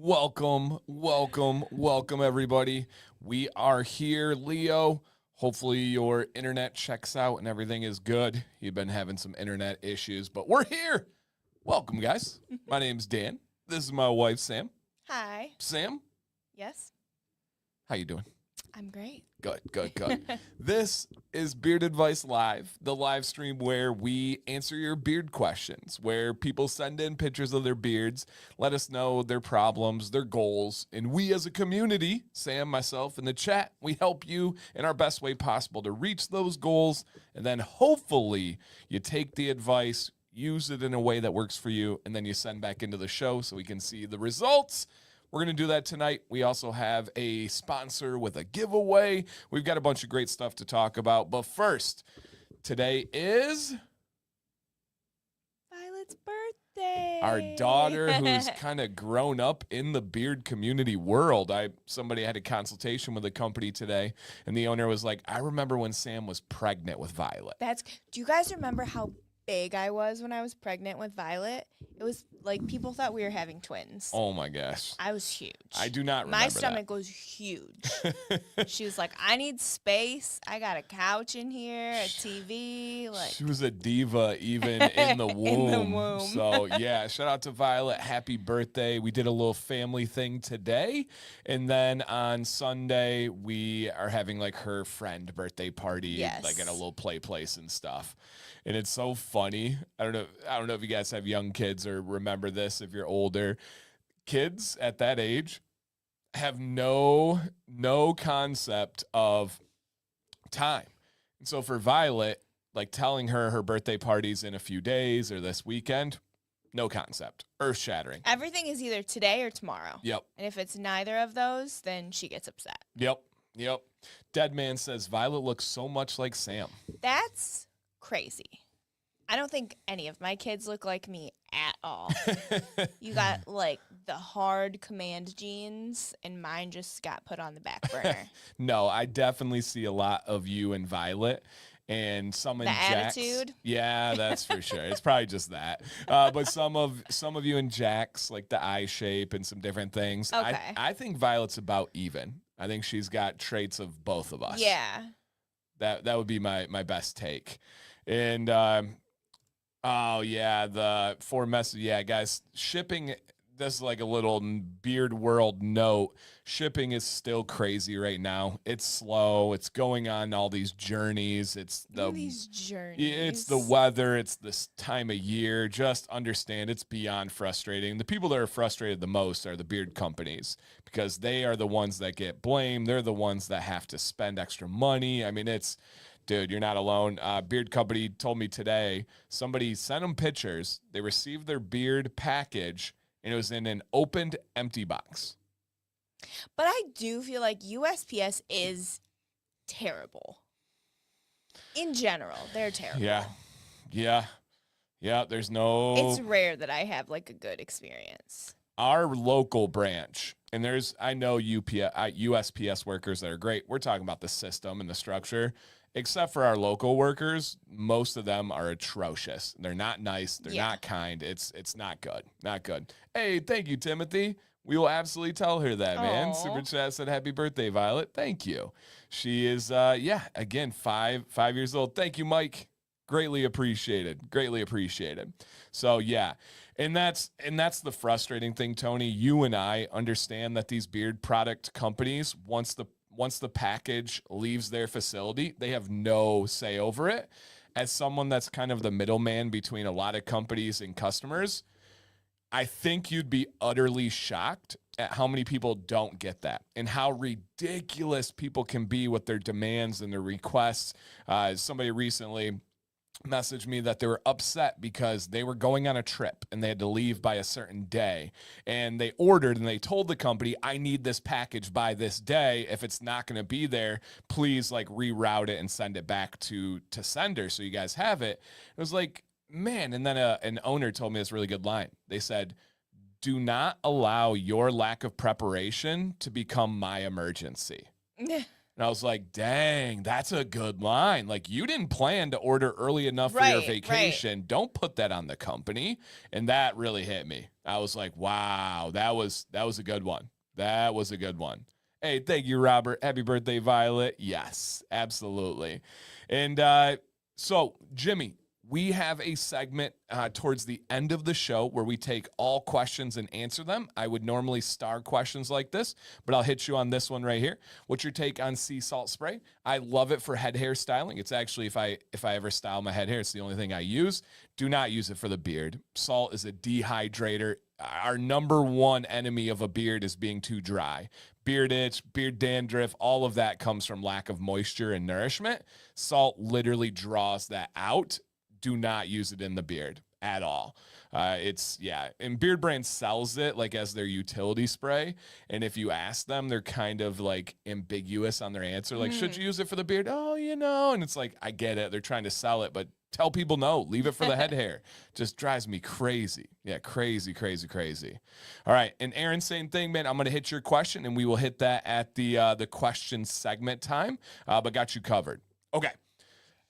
Welcome, everybody. We are here, Leo. Hopefully your internet checks out and everything is good. You've been having some internet issues, but we're here. Welcome, guys. My name's Dan. This is my wife, Sam. Hi. Sam, Yes, how you doing? I'm great. Good. This is Beard Advice Live, the live stream where we answer your beard questions, where people send in pictures of their beards, let us know their problems, their goals, and we as a community, Sam, myself, and the chat, we help you in our best way possible to reach those goals, and then hopefully you take the advice, use it in a way that works for you, and then you send back into the show so we can see the results. We're going to do that tonight. We also have a sponsor with a giveaway. We've got a bunch of great stuff to talk about. But first, today is Violet's birthday. our daughter who's kind of grown up in the beard community world. Somebody had a consultation with a company today, and the owner was like, I remember when Sam was pregnant with Violet. Do you guys remember how big I was when I was pregnant with Violet? It was like people thought we were having twins. Oh my gosh. I was huge. I do not remember My stomach was huge. She was like, I need space. I got a couch in here, a TV. Like, she was a diva even in the womb. In the womb. So yeah, shout out to Violet. Happy birthday. We did a little family thing today. And then on Sunday, we are having like her friend birthday party, Yes. like at a little play place and stuff. And it's so funny. I don't know if you guys have young kids or remember this if you're older. Kids at that age have no concept of time. And so for Violet, like telling her birthday party's in a few days or this weekend, no concept. Earth-shattering. everything is either today or tomorrow. Yep. And if it's neither of those, then she gets upset. Yep. Deadman says Violet looks so much like Sam. That's crazy. I don't think any of my kids look like me at all. You got like the hard command genes, and mine just got put on the back burner. No, I definitely see a lot of you and Violet. And some in Jack's. Attitude. Yeah, that's for sure. It's probably just that. But some of you in Jack's, like the eye shape and some different things. Okay. I think Violet's about even. I think she's got traits of both of us. Yeah. That would be my best take. And oh yeah, the 4 message. Yeah, guys, shipping. This is like a little beard world note. Shipping is still crazy right now. It's slow. It's going on all these journeys. It's the weather. It's this time of year. Just understand it's beyond frustrating. The people that are frustrated the most are the beard companies because they are the ones that get blamed. They're the ones that have to spend extra money. I mean, dude, you're not alone. Beard company told me today, somebody sent them pictures. They received their beard package, and it was in an opened empty box. But I do feel like USPS is terrible. In general, they're terrible. Yeah. There's no... It's rare that I have like a good experience. Our local branch, and I know USPS workers that are great. We're talking about the system and the structure. Except for our local workers, most of them are atrocious. They're not nice. They're not kind. It's not good. Not good. Hey, thank you, Timothy. We will absolutely tell her that, man. Aww. Super Chat said, happy birthday, Violet. Thank you. She is, again, 5 years old. Thank you, Mike. Greatly appreciated. So, yeah. And that's the frustrating thing, Tony. You and I understand that these beard product companies, once the package leaves their facility, they have no say over it. As someone that's kind of the middleman between a lot of companies and customers, I think you'd be utterly shocked at how many people don't get that and how ridiculous people can be with their demands and their requests. Somebody recently messaged me that they were upset because they were going on a trip and they had to leave by a certain day, and they ordered and they told the company, I need this package by this day. If it's not going to be there, please like reroute it and send it back to sender so you guys have it. It was like, man. And then an owner told me this really good line. They said, do not allow your lack of preparation to become my emergency. And I was like, dang, that's a good line. Like, you didn't plan to order early enough for your Right, vacation. Don't put that on the company. And that really hit me. I was like, wow, that was a good one. That was a good one. Hey, thank you, Robert. Happy birthday, Violet. Yes, absolutely. And so, Jimmy, we have a segment towards the end of the show where we take all questions and answer them. I would normally star questions like this, but I'll hit you on this one right here. What's your take on sea salt spray? I love it for head hair styling. It's actually, if I ever style my head hair, it's the only thing I use. Do not use it for the beard. Salt is a dehydrator. Our number one enemy of a beard is being too dry. Beard itch, beard dandruff, all of that comes from lack of moisture and nourishment. Salt literally draws that out. Do not use it in the beard at all. And Beard Brand sells it like as their utility spray. And if you ask them, they're kind of like ambiguous on their answer. Like, should you use it for the beard? Oh, and it's like, I get it. They're trying to sell it, but tell people no, leave it for the head hair. Just drives me crazy. Yeah, crazy. All right. And Aaron, same thing, man. I'm going to hit your question and we will hit that at the question segment time, but got you covered. Okay.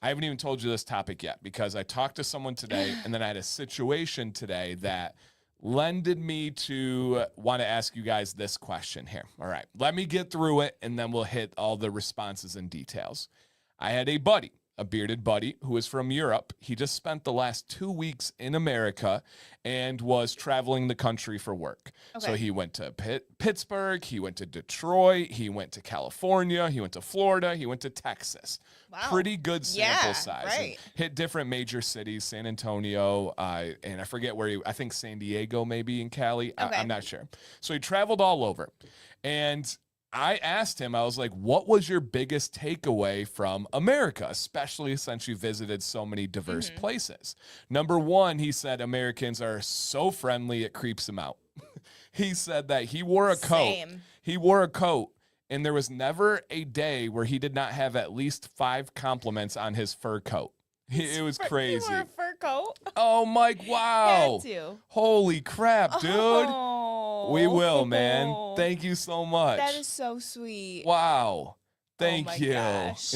I haven't even told you this topic yet because I talked to someone today and then I had a situation today that lended me to want to ask you guys this question here. All right, let me get through it and then we'll hit all the responses and details. I had a buddy, a bearded buddy who is from Europe. He just spent the last 2 weeks in America and was traveling the country for work. Okay. So he went to Pittsburgh, he went to Detroit, he went to California, he went to Florida, he went to Texas. Wow. Pretty good sample size. Right. Hit different major cities, San Antonio, and I forget where I think San Diego maybe in Cali. Okay. I'm not sure. So he traveled all over. And I asked him, I was like, what was your biggest takeaway from America, especially since you visited so many diverse places? Number one, he said Americans are so friendly, it creeps him out. He said that he wore a coat. Same. He wore a coat, and there was never a day where he did not have at least 5 compliments on his fur coat. It was crazy. You wore a fur coat? Oh, Mike, wow. Had to. Holy crap, dude. Oh. We will, man. Thank you so much. That is so sweet. Wow. Thank you. Gosh.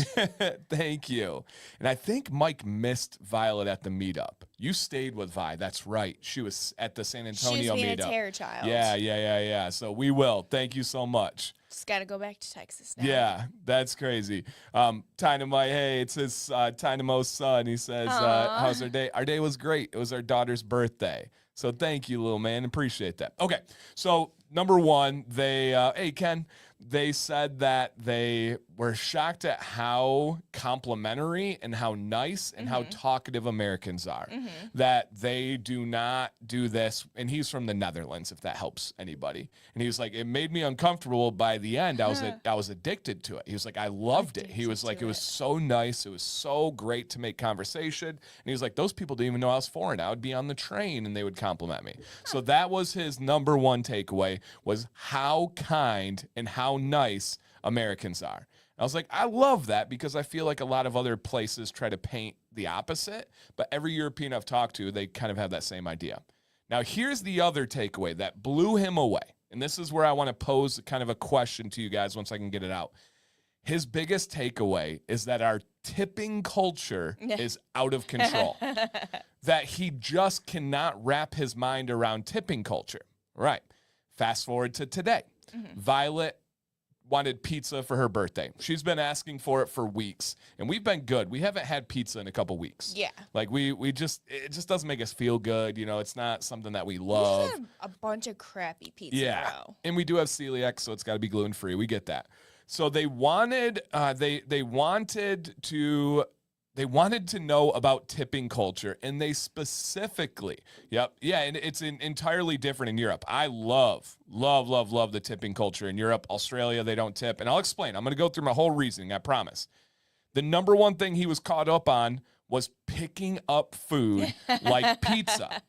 Thank you. And I think Mike missed Violet at the meetup. You stayed with Vi. That's right. She was at the San Antonio meetup. She was being a terror child. Yeah. So we will. Thank you so much. Just got to go back to Texas now. Yeah, that's crazy. Tynamo, hey, it's his Tynamo's son. He says, how's our day? Our day was great. It was our daughter's birthday. So thank you, little man. Appreciate that. Okay, so number one, hey, Ken, they said that they were shocked at how complimentary and how nice and how talkative Americans are. That they do not do this. And he's from the Netherlands, if that helps anybody. And he was like, it made me uncomfortable. By the end, I was addicted to it. He was like, I loved it. He was like, it was so nice. It was so great to make conversation. And he was like, those people didn't even know I was foreign. I would be on the train and they would compliment me. So that was his number one takeaway, was how kind and how nice Americans are. I was like, I love that, because I feel like a lot of other places try to paint the opposite, but every European I've talked to, they kind of have that same idea. Now, here's the other takeaway that blew him away. And this is where I want to pose kind of a question to you guys once I can get it out. His biggest takeaway is that our tipping culture is out of control. That he just cannot wrap his mind around tipping culture. Right. Fast forward to today. Violet wanted pizza for her birthday. She's been asking for it for weeks, and we've been good. We haven't had pizza in a couple weeks. Yeah. Like it just doesn't make us feel good. It's not something that we love. We just have a bunch of crappy pizza. Yeah. And we do have celiac, so it's got to be gluten-free. We get that. So they wanted they wanted to know about tipping culture, and they specifically, and it's entirely different in Europe. I love the tipping culture in Europe. Australia, they don't tip, and I'll explain. I'm going to go through my whole reasoning, I promise. The number one thing he was caught up on was picking up food like pizza.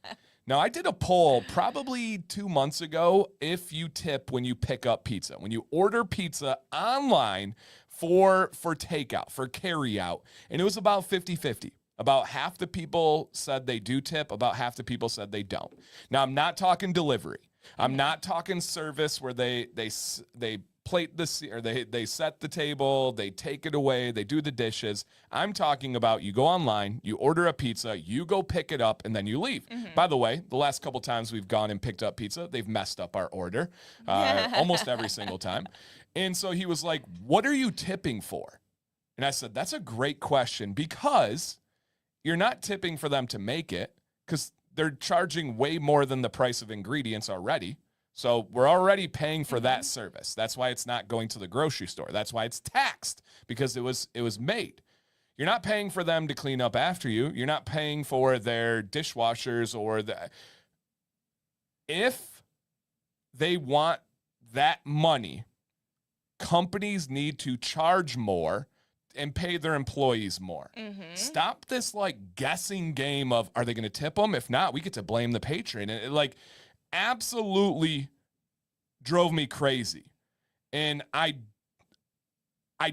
Now, I did a poll probably 2 months ago, if you tip when you pick up pizza. When you order pizza online for takeout, for carry out, and it was about 50-50. About half the people said they do tip, about half the people said they don't. Now, I'm not talking delivery. I'm not talking service where they plate the or they set the table, they take it away, they do the dishes. I'm talking about you go online, you order a pizza, you go pick it up, and then you leave. By the way, the last couple times we've gone and picked up pizza, they've messed up our order almost every single time. And so he was like, "What are you tipping for?" And I said, "That's a great question, because you're not tipping for them to make it, because they're charging way more than the price of ingredients already. So we're already paying for that service. That's why it's not going to the grocery store. That's why it's taxed, because it was made. You're not paying for them to clean up after you. You're not paying for their dishwashers or if they want that money, companies need to charge more and pay their employees more. Stop this like guessing game of, are they going to tip them? If not, we get to blame the patron. And it like absolutely drove me crazy. And I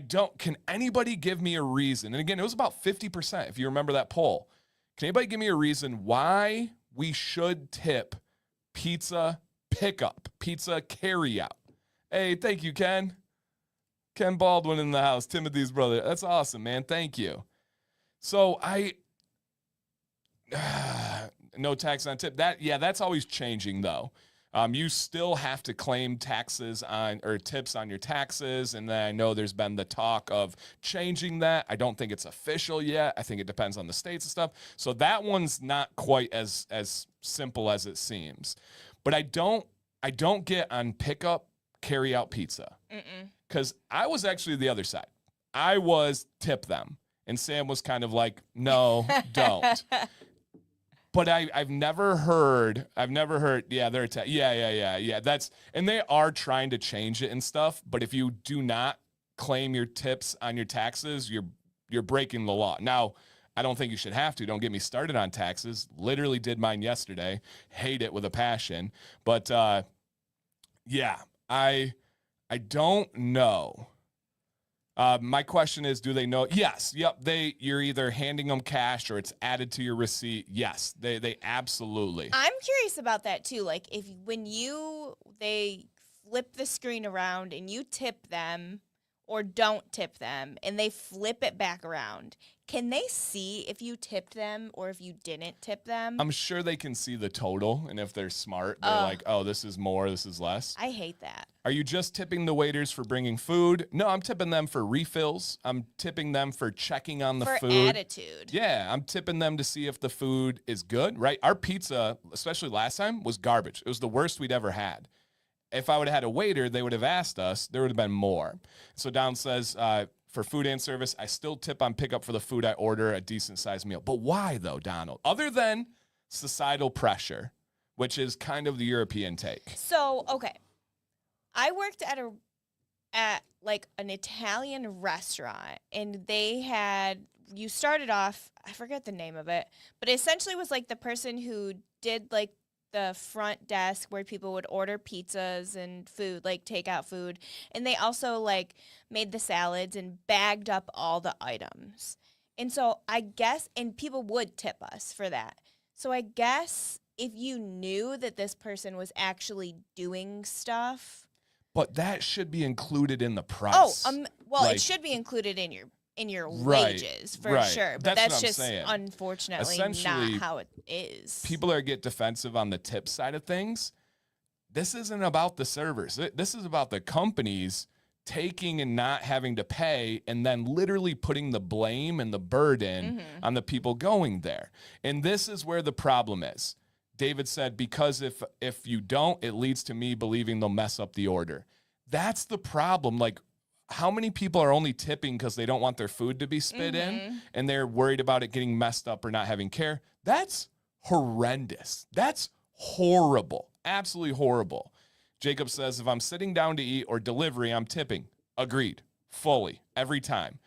don't, can anybody give me a reason? And again, it was about 50%, if you remember that poll. Can anybody give me a reason why we should tip pizza pickup, pizza carry out? Hey, thank you, Ken. Ken Baldwin in the house, Timothy's brother. That's awesome, man. Thank you. So no tax on tip. That's always changing though. You still have to claim taxes on or tips on your taxes, and then I know there's been the talk of changing that. I don't think it's official yet. I think it depends on the states and stuff. So that one's not quite as simple as it seems. But I don't get on pickup carry out pizza. Because I was actually the other side. I was tip them. And Sam was kind of like, no, don't. But I've never heard, yeah, they're yeah. And they are trying to change it and stuff. But if you do not claim your tips on your taxes, you're breaking the law. Now, I don't think you should have to. Don't get me started on taxes. Literally did mine yesterday. Hate it with a passion. But yeah, I don't know. My question is, do they know? Yes. Yep. You're either handing them cash or it's added to your receipt. Yes. They absolutely. I'm curious about that too. Like when they flip the screen around and you tip them or don't tip them and they flip it back around, can they see if you tipped them or if you didn't tip them? I'm sure they can see the total, and if they're smart, they're like, oh, this is more, this is less. I hate that. Are you just tipping the waiters for bringing food? No, I'm tipping them for refills. I'm tipping them for checking on the food. For attitude. Yeah, I'm tipping them to see if the food is good, right? Our pizza, especially last time, was garbage. It was the worst we'd ever had. If I would have had a waiter, they would have asked us. There would have been more. So Don says, for food and service, I still tip on pickup for the food I order, a decent-sized meal. But why, though, Donald? Other than societal pressure, which is kind of the European take. So, okay. I worked at like an Italian restaurant, and you started off, I forget the name of it, but it essentially was like the person who did like the front desk where people would order pizzas and food, like takeout food. And they also like made the salads and bagged up all the items. And so I guess, and people would tip us for that. So I guess if you knew that this person was actually doing stuff. But that should be included in the price. It should be included in your wages for sure, but that's just unfortunately not how it is. People get defensive on the tip side of things. This isn't about the servers. This is about the companies taking and not having to pay, and then literally putting the blame and the burden on the people going there. And this is where the problem is. David said, because if you don't, it leads to me believing they'll mess up the order. That's the problem. Like, how many people are only tipping because they don't want their food to be spit in and they're worried about it getting messed up or not having care? That's horrendous. That's horrible. Absolutely horrible. Jacob says, if I'm sitting down to eat or delivery, I'm tipping. Agreed. Fully. Every time.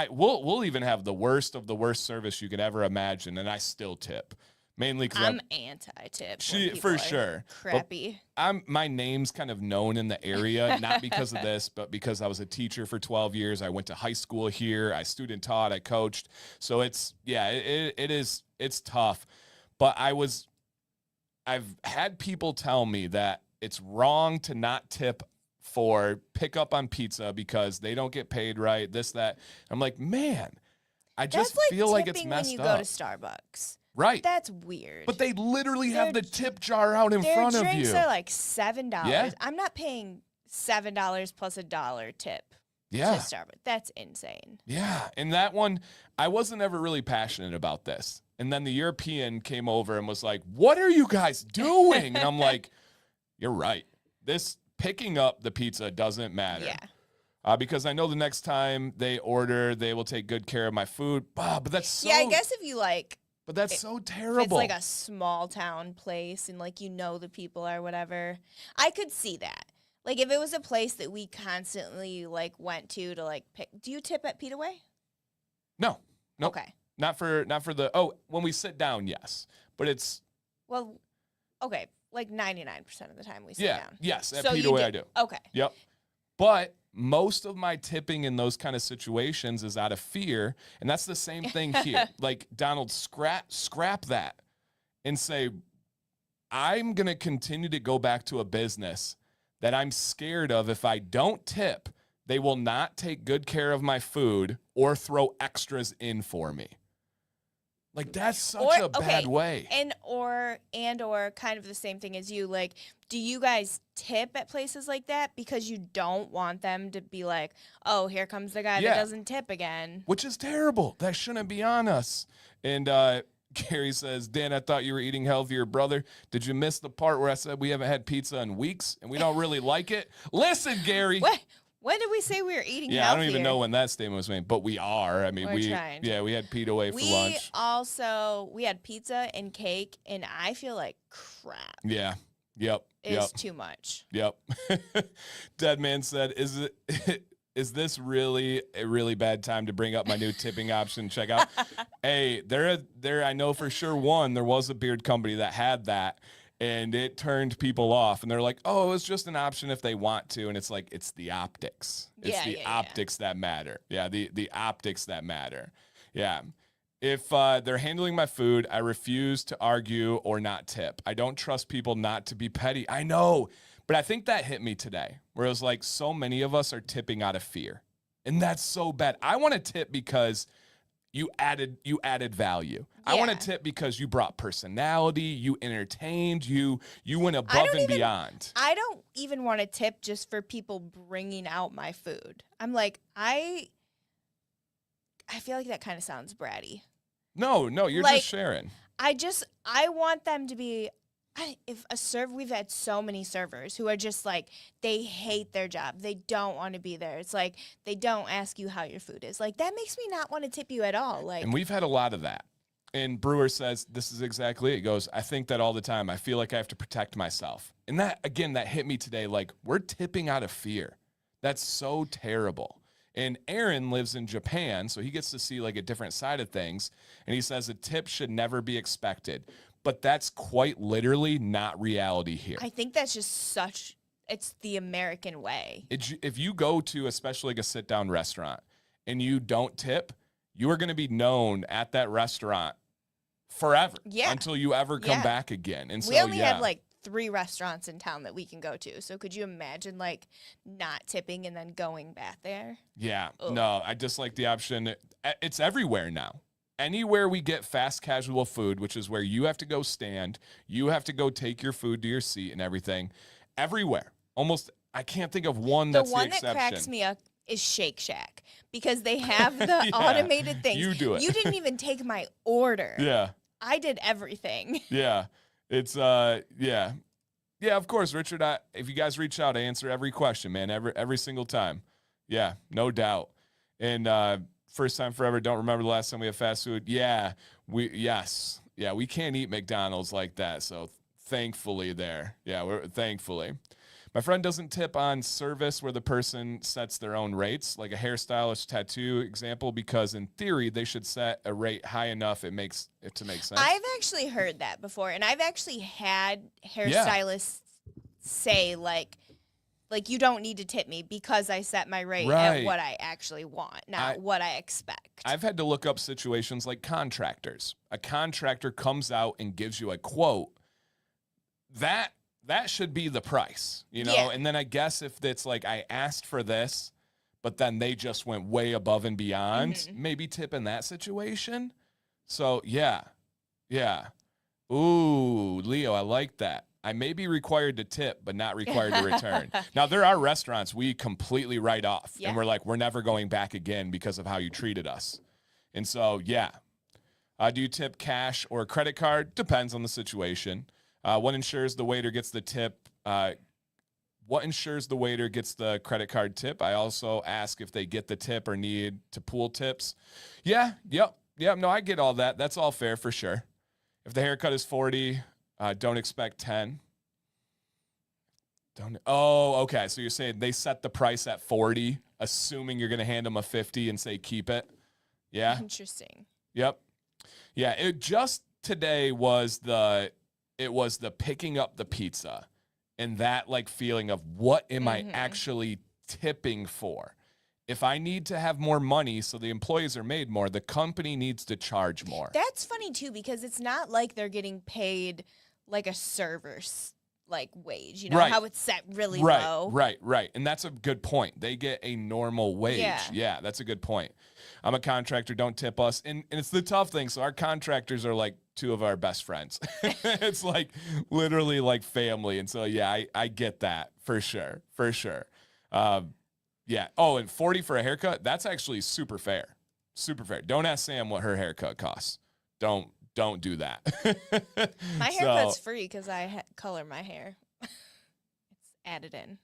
We'll even have the worst of the worst service you could ever imagine, and I still tip. Mainly because I'm anti-tip. For sure. Crappy. My name's kind of known in the area, not because of this, but because I was a teacher for 12 years. I went to high school here. I student taught. I coached. So it's tough. But I've had people tell me that it's wrong to not tip for pickup on pizza because they don't get paid right, this, that. I'm like, man, I just That's feel like it's tipping messed when you up. go to Starbucks. Right. That's weird. But they literally have Their- the tip jar out in Their front of drinks you. are like $7. Yeah. I'm not paying $7 plus $1 tip Yeah. to Starbucks. That's insane. Yeah. And that one, I wasn't ever really passionate about this. And then the European came over and was like, what are you guys doing? And I'm like, you're right. This picking up the pizza doesn't matter. Yeah. Because I know the next time they order, they will take good care of my food. But that's so... Yeah, I guess if you like... But that's so terrible. If it's like a small town place and like the people or whatever, I could see that. Like if it was a place that we constantly like went to like pick. Do you tip at Pita Way? No. Nope. Okay. Not for the... Oh, when we sit down, yes. But it's... Well, okay. Like 99% of the time we sit down. Yes. At So Pita you Way, do. I do. Okay. Yep. But most of my tipping in those kind of situations is out of fear. And that's the same thing here. Like, Donald, scrap that and say, I'm going to continue to go back to a business that I'm scared of. If I don't tip, they will not take good care of my food or throw extras in for me. Like, that's such a bad way. And or kind of the same thing as you. Like, do you guys tip at places like that because you don't want them to be like, oh, here comes the guy that doesn't tip again? Which is terrible. That shouldn't be on us. And Gary says, Dan, I thought you were eating healthier, brother. Did you miss the part where I said we haven't had pizza in weeks and we don't really like it? Listen, Gary. What? When did we say we were eating healthier? I don't even know when that statement was made, but we are. I mean, we're trying. Yeah, we had Pita Way for lunch. We had pizza and cake, and I feel like crap. Yeah. Yep. It's too much. Yep. Deadman said, is this really a really bad time to bring up my new tipping option? Check out. Hey, there. I know for sure there was a beard company that had that. And it turned people off. And they're like, oh, it was just an option if they want to. And it's like, it's the optics. It's the optics that matter. Yeah, the optics that matter. Yeah. If they're handling my food, I refuse to argue or not tip. I don't trust people not to be petty. I know. But I think that hit me today. Where it was like, so many of us are tipping out of fear. And that's so bad. I want to tip because you added value. Yeah. I want to tip because you brought personality, you entertained, you went above and beyond. I don't even want to tip just for people bringing out my food. I'm like, I feel like that kind of sounds bratty. No, you're just sharing. I want them to be, we've had so many servers who are just like, they hate their job. They don't want to be there. It's like, they don't ask you how your food is. Like, that makes me not want to tip you at all. Like, and we've had a lot of that. And Brewer says, this is exactly it. He goes, I think that all the time. I feel like I have to protect myself. And that, again, that hit me today. Like, we're tipping out of fear. That's so terrible. And Aaron lives in Japan, so he gets to see like a different side of things. And he says a tip should never be expected. But that's quite literally not reality here. I think that's just it's the American way. If you go to especially like a sit-down restaurant and you don't tip, you are going to be known at that restaurant forever until you ever come back again. And so, we only have like 3 restaurants in town that we can go to. So could you imagine like not tipping and then going back there? Yeah. Ugh. No, I dislike the option. It's everywhere now. Anywhere we get fast casual food, which is where you have to go stand, you have to go take your food to your seat and everything. Everywhere. Almost, I can't think of one that's the exception. The one that cracks me up is Shake Shack because they have the automated things. You do it. You didn't even take my order. Yeah. I did everything. Yeah. It's, yeah. Yeah, of course, Richard. If you guys reach out, I answer every question, man, every single time. Yeah, no doubt. And, first time forever, don't remember the last time we had fast food. Yeah, we can't eat McDonald's like that. So thankfully there. Yeah, thankfully. My friend doesn't tip on service where the person sets their own rates, like a hairstylist tattoo example, because in theory they should set a rate high enough it makes it to make sense. I've actually heard that before, and I've actually had hairstylists say like you don't need to tip me because I set my rate at what I actually want, not what I expect. I've had to look up situations like contractors. A contractor comes out and gives you a quote. That that should be the price, you know? Yeah. And then I guess if it's like I asked for this, but then they just went way above and beyond, maybe tip in that situation. So yeah. Ooh, Leo, I like that. I may be required to tip, but not required to return. Now, there are restaurants we completely write off, and we're like, we're never going back again because of how you treated us. And so, yeah. Do you tip cash or credit card? Depends on the situation. What ensures the waiter gets the tip? What ensures the waiter gets the credit card tip? I also ask if they get the tip or need to pool tips. Yeah, yep. No, I get all that. That's all fair for sure. If the haircut is 40, don't expect 10. Oh, okay. So you're saying they set the price at 40, assuming you're going to hand them a 50 and say keep it. Yeah. Interesting. Yep. Yeah. It just today was the picking up the pizza and that like feeling of what am I actually tipping for? If I need to have more money so the employees are made more, the company needs to charge more. That's funny too, because it's not like they're getting paid like a server's like wage, you know, how it's set really low. Right. And that's a good point. They get a normal wage. Yeah, that's a good point. I'm a contractor, don't tip us. And it's the tough thing. So our contractors are like two of our best friends. It's like literally like family. And so, yeah, I get that for sure. Yeah. Oh, and 40 for a haircut, that's actually super fair. Don't ask Sam what her haircut costs. Don't do that. My haircut's free because I color my hair. It's added in.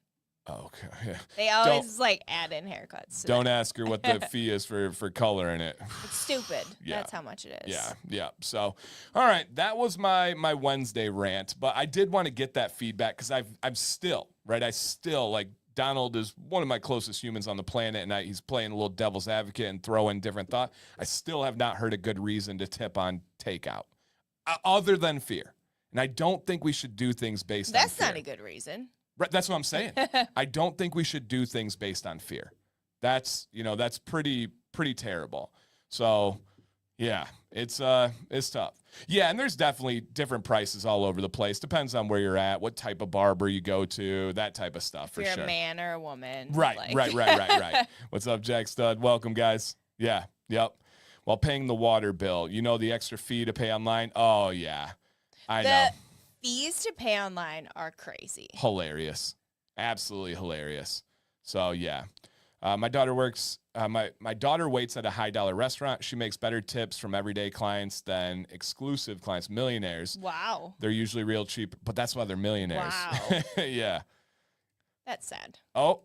Okay. Yeah. They always like add in haircuts. So don't ask her what the fee is for coloring it. It's stupid. That's how much it is. Yeah. So, all right, that was my Wednesday rant, but I did want to get that feedback because I'm still like Donald is one of my closest humans on the planet, and he's playing a little devil's advocate and throwing different thought. I still have not heard a good reason to tip on takeout, other than fear. And I don't think we should do things based on fear. That's not a good reason. Right, that's what I'm saying. I don't think we should do things based on fear. That's pretty terrible. So, yeah, it's tough. Yeah, and there's definitely different prices all over the place. Depends on where you're at, what type of barber you go to, that type of stuff for sure. If you're a man or a woman. Right. What's up, Jack Stud? Welcome, guys. Yeah, yep. While paying the water bill, the extra fee to pay online? Oh, yeah. I know. Fees to pay online are crazy. Hilarious. Absolutely hilarious. So, yeah. My daughter works... My daughter waits at a high-dollar restaurant. She makes better tips from everyday clients than exclusive clients, millionaires. Wow. They're usually real cheap, but that's why they're millionaires. Wow. Yeah. That's sad. Oh,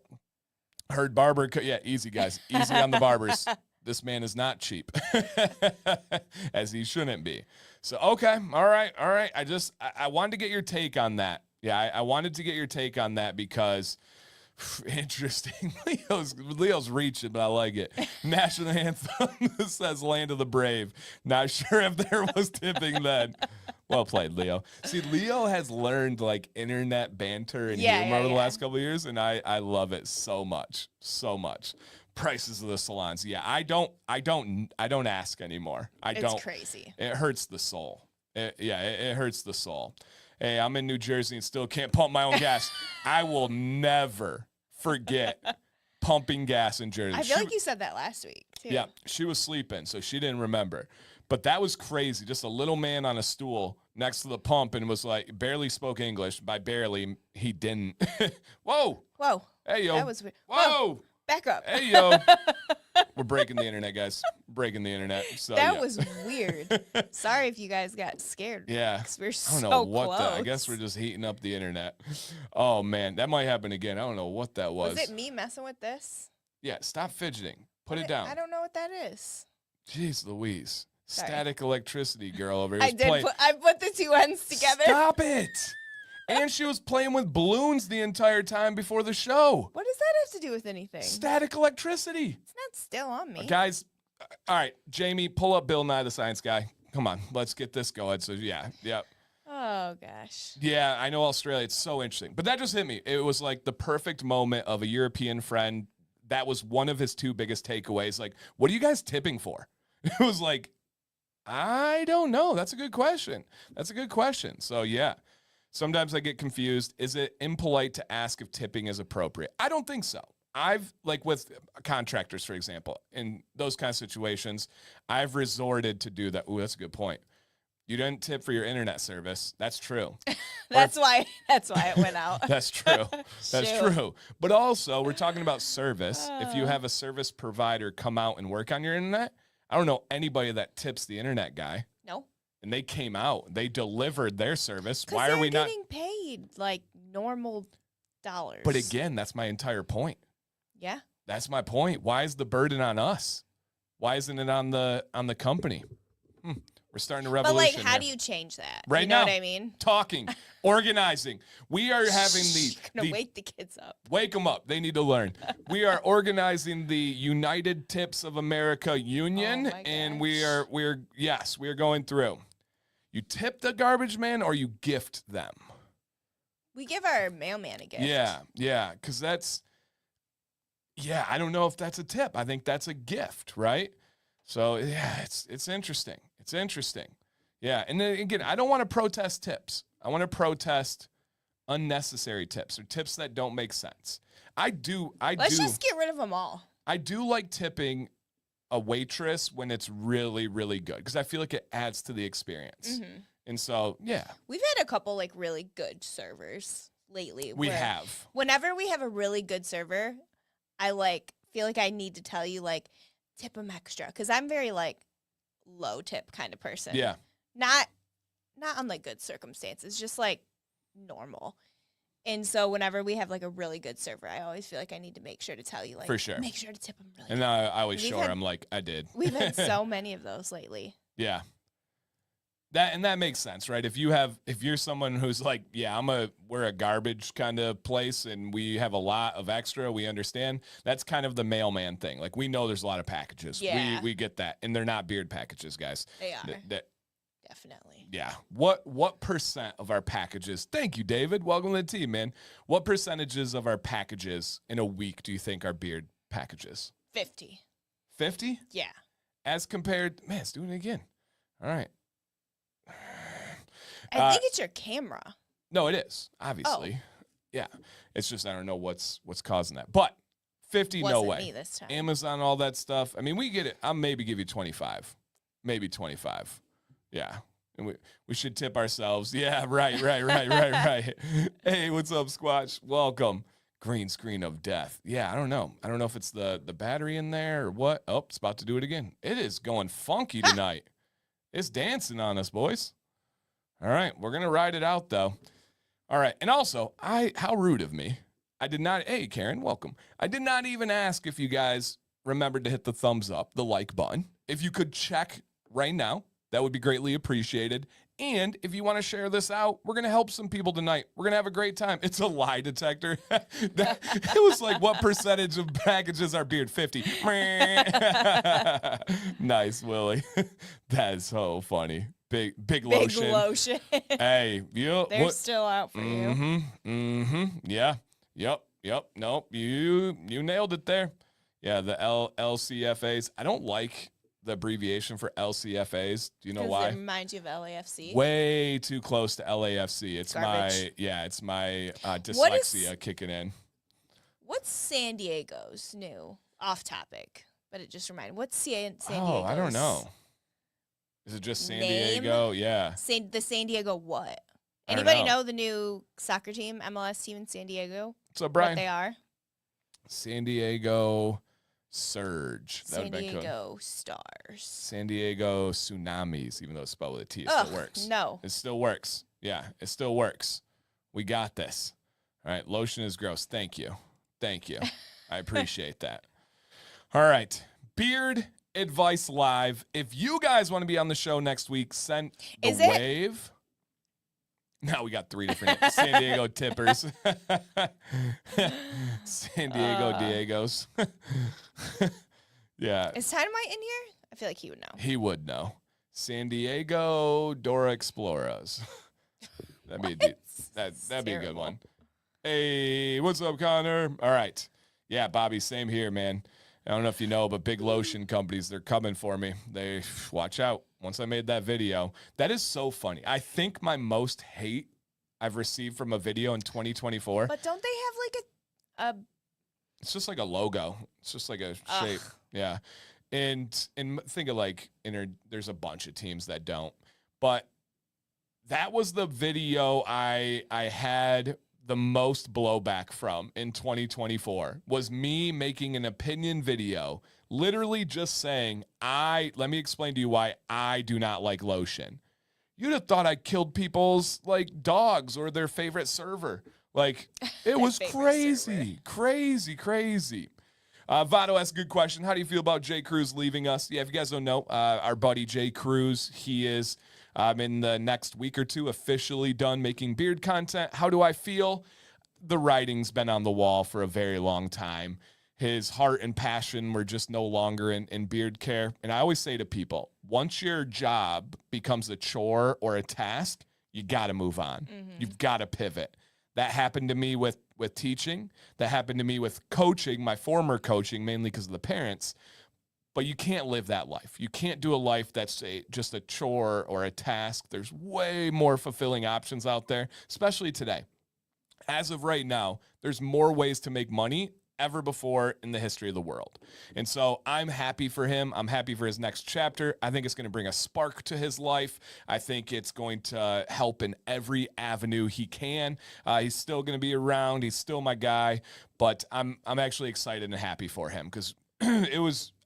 heard barber. Yeah, easy, guys. Easy on the barbers. This man is not cheap, as he shouldn't be. So, okay. All right. I wanted to get your take on that. Yeah, I wanted to get your take on that because... Interesting. Leo's reaching, but I like it. National anthem says "Land of the Brave." Not sure if there was tipping then. Well played, Leo. See, Leo has learned like internet banter and humor over the last couple of years, and I love it so much. Prices of the salons. Yeah, I don't ask anymore. It's crazy. It hurts the soul. It hurts the soul. Hey, I'm in New Jersey and still can't pump my own gas. I will never forget pumping gas in Jersey. I feel like you said that last week, too. Yeah, she was sleeping, so she didn't remember. But that was crazy. Just a little man on a stool next to the pump and was like, barely spoke English. By barely, he didn't. Whoa. Hey, yo. That was weird. Whoa. Back up. Hey, yo. We're breaking the internet, guys. Breaking the internet. So that was weird. Sorry if you guys got scared. Yeah. Because we're I don't know what that. I guess we're just heating up the internet. Oh man, that might happen again. I don't know what that was. Was it me messing with this? Yeah. Stop fidgeting. Put it down. I don't know what that is. Jeez Louise. Sorry. Static electricity girl over here. I put the two ends together. Stop it. And she was playing with balloons the entire time before the show. What does that have to do with anything? Static electricity. It's not still on me. Guys, all right, Jamie, pull up Bill Nye the Science Guy. Come on, let's get this going. So, yeah. Oh, gosh. Yeah, I know Australia. It's so interesting. But that just hit me. It was like the perfect moment of a European friend. That was one of his two biggest takeaways. Like, what are you guys tipping for? It was like, I don't know. That's a good question. So, yeah. Sometimes I get confused. Is it impolite to ask if tipping is appropriate? I don't think so. I've, like with contractors, for example, in those kind of situations, I've resorted to do that. Ooh, that's a good point. You didn't tip for your internet service. That's true. That's why it went out. That's true. That's Shoot. true. But also, we're talking about service. If you have a service provider come out and work on your internet, I don't know anybody that tips the internet guy. No. And they came out. They delivered their service. 'Cause Why are we not getting paid like normal dollars? But again, that's my entire point. Yeah. That's my point. Why is the burden on us? Why isn't it on the company? We're starting a But revolution. like, how here. do you change that? Right you know now, what I mean? Talking, organizing. We are having Gonna wake the kids up. wake them up. They need to learn. We are organizing the United Tips of America Union, Oh my and gosh. we are going through. You tip the garbage man, or you gift them. We give our mailman a gift. Yeah, because that's. Yeah, I don't know if that's a tip. I think that's a gift, right? So yeah, it's interesting. It's interesting. Yeah, and then again, I don't want to protest tips. I want to protest unnecessary tips or tips that don't make sense. Let's just get rid of them all. I do like tipping a waitress when it's really, really good because I feel like it adds to the experience. Mm-hmm. And so, yeah, We've had a couple like really good servers lately. we where have. Whenever we have a really good server, I like feel like I need to tell you like tip them extra because I'm very like low tip kind of person. Yeah. Not on like good circumstances, just like normal. And so whenever we have like a really good server, I always feel like I need to make sure to tell you like For sure. make sure to tip them really And good. I always We've show her, had- I'm like, I did. We've had so many of those lately. Yeah. That makes sense, right? If you're someone who's like, yeah, we're a garbage kind of place and we have a lot of extra, we understand. That's kind of the mailman thing. Like we know there's a lot of packages. Yeah. We get that. And they're not beard packages, guys. They are. Definitely. Definitely. Yeah. What percent of our packages? Thank you, David. Welcome to the team, man. What percentages of our packages in a week do you think are beard packages? 50. 50? Yeah. As compared, man, let's do it again. All right. I think it's your camera. No, it is, obviously. Yeah. It's just I don't know what's causing that. But 50, Wasn't no way. me this time. Amazon, all that stuff. I mean, we get it. I'll maybe give you 25. Maybe 25. Yeah. And we should tip ourselves. Yeah, right. Hey, what's up, Squatch? Welcome. Green screen of death. Yeah, I don't know. I don't know if it's the battery in there or what. Oh, it's about to do it again. It is going funky tonight. It's dancing on us, boys. All right, we're going to ride it out, though. All right, and also, how rude of me. I did not, hey, Karen, welcome. I did not even ask if you guys remembered to hit the thumbs up, the like button. If you could check right now, that would be greatly appreciated. And if you want to share this out, we're going to help some people tonight. We're going to have a great time. It's a lie detector. It was like, what percentage of packages are beard? 50. Nice, Willie. That is so funny. Big lotion. Big lotion. Hey, They're still out for you. Yeah. Yep. Nope. You nailed it there. Yeah, the LCFAs. I don't like the abbreviation for LCFAs. Do you know why? It reminds you of LAFC. Way too close to LAFC. It's Garbage. my dyslexia kicking in. What's San Diego's new? Off topic, but it just reminded. What's San Diego's? Oh, I don't know. Is it just San name? Diego? Yeah. The San Diego what? I don't Anybody know. know the new soccer team, MLS team in San Diego? So What Brian, they are? San Diego Surge. That San would've been cool. Diego Stars. San Diego Tsunamis, even though it's spelled with a T, it Ugh, still works. no. It still works. Yeah, it still works. We got this. All right, lotion is gross. Thank you. I appreciate that. All right, Beard Advice Live. If you guys want to be on the show next week, send the Is it? wave. Now we got 3 different San Diego tippers. San Diego Diegos. Yeah, Is Dynamite in here? I feel like he would know. he would know. San Diego Dora Exploras. That'd be that'd be a good Terrible. one. Hey, what's up, Connor? All right. Yeah, Bobby, same here, man. I don't know if you know, but big lotion companies, they're coming for me. They watch out. Once I made that video, that is so funny. I think my most hate I've received from a video in 2024. But don't they have like a It's just like a logo. It's just like a shape. Yeah. And think of like there's a bunch of teams that don't. But that was the video I had the most blowback from in 2024 was me making an opinion video, literally just saying, let me explain to you why I do not like lotion. You'd have thought I killed people's like dogs or their favorite server. Like it was crazy. Vado asks a good question. How do you feel about Jay Cruz leaving us? Yeah, if you guys don't know, our buddy Jay Cruz, he is in the next week or two officially done making beard content. How do I feel? The writing's been on the wall for a very long time. His heart and passion were just no longer in beard care. And I always say to people, once your job becomes a chore or a task, you got to move on. You've got to pivot. That happened to me with teaching. That happened to me with coaching, my former coaching, mainly because of the parents. But you can't live that life. You can't do a life that's just a chore or a task. There's way more fulfilling options out there, especially today. As of right now, there's more ways to make money ever before in the history of the world. And so I'm happy for him. I'm happy for his next chapter. I think it's going to bring a spark to his life. I think it's going to help in every avenue he can. He's still going to be around. He's still my guy, but I'm actually excited and happy for him because I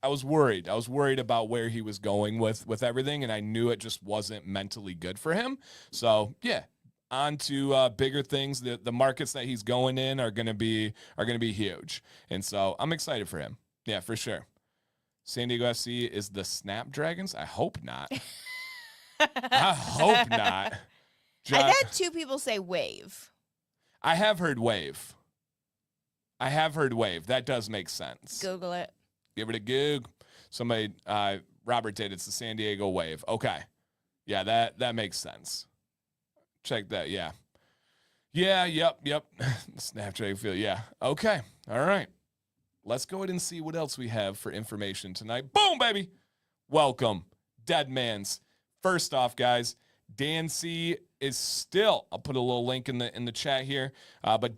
was worried. I was worried about where he was going with everything, and I knew it just wasn't mentally good for him. So yeah, on to bigger things. The markets that he's going in are gonna be huge, and so I'm excited for him. Yeah, for sure. San Diego FC is the Snapdragons. I hope not. I hope not. I've had two people say Wave. I have heard Wave. That does make sense. Google it. Give it a Goog. Somebody, Robert did. It's the San Diego Wave. Okay. Yeah, that makes sense. Check that. Yeah. Yeah, yep. Snapdragon Field. Yeah. Okay. All right. Let's go ahead and see what else we have for information tonight. Boom, baby. Welcome, Deadman's. First off, guys, Dan C is still, I'll put a little link in the chat here, but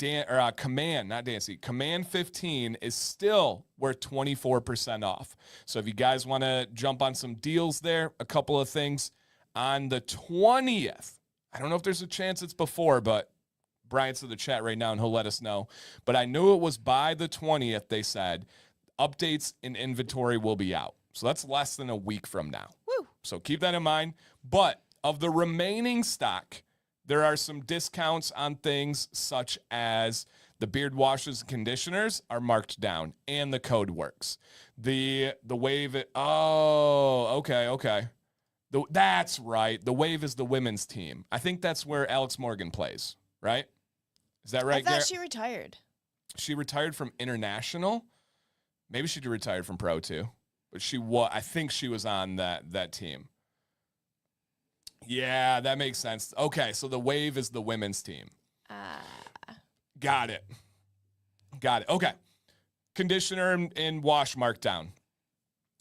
Command 15 is still worth 24% off. So if you guys want to jump on some deals there, a couple of things on the 20th. I don't know if there's a chance it's before, but Brian's in the chat right now and he'll let us know. But I knew it was by the 20th, they said, updates in inventory will be out. So that's less than a week from now. Woo. So keep that in mind. But of the remaining stock, there are some discounts on things such as the beard washes and conditioners are marked down and the code works. The Wave, okay. That's right. The Wave is the women's team. I think that's where Alex Morgan plays, right? Is that right, I thought she retired. She retired from International. Maybe she retired from Pro too. But I think she was on that team. Yeah, that makes sense. Okay, so the Wave is the women's team. Got it. Okay. Conditioner and wash marked down.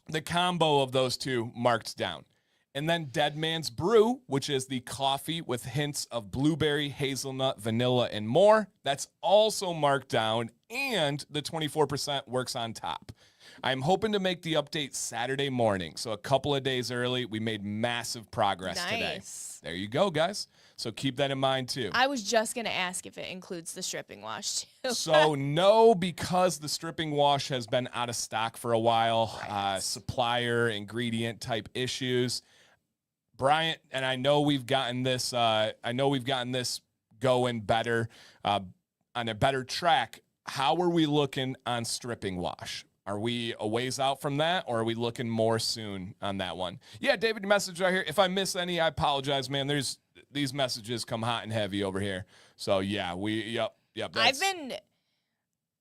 The combo of those two marked down. And then Deadman's Brew, which is the coffee with hints of blueberry, hazelnut, vanilla, and more. That's also marked down, and the 24% works on top. I'm hoping to make the update Saturday morning, so a couple of days early. We made massive progress today. There you go, guys. So keep that in mind, too. I was just going to ask if it includes the stripping wash, too. So no, because the stripping wash has been out of stock for a while, right. Supplier, ingredient type issues. Bryant, and I know we've gotten this going better, on a better track. How are we looking on stripping wash? Are we a ways out from that, or are we looking more soon on that one? Yeah, David, message right here. If I miss any, I apologize, man. These messages come hot and heavy over here. So yeah, yep. I've been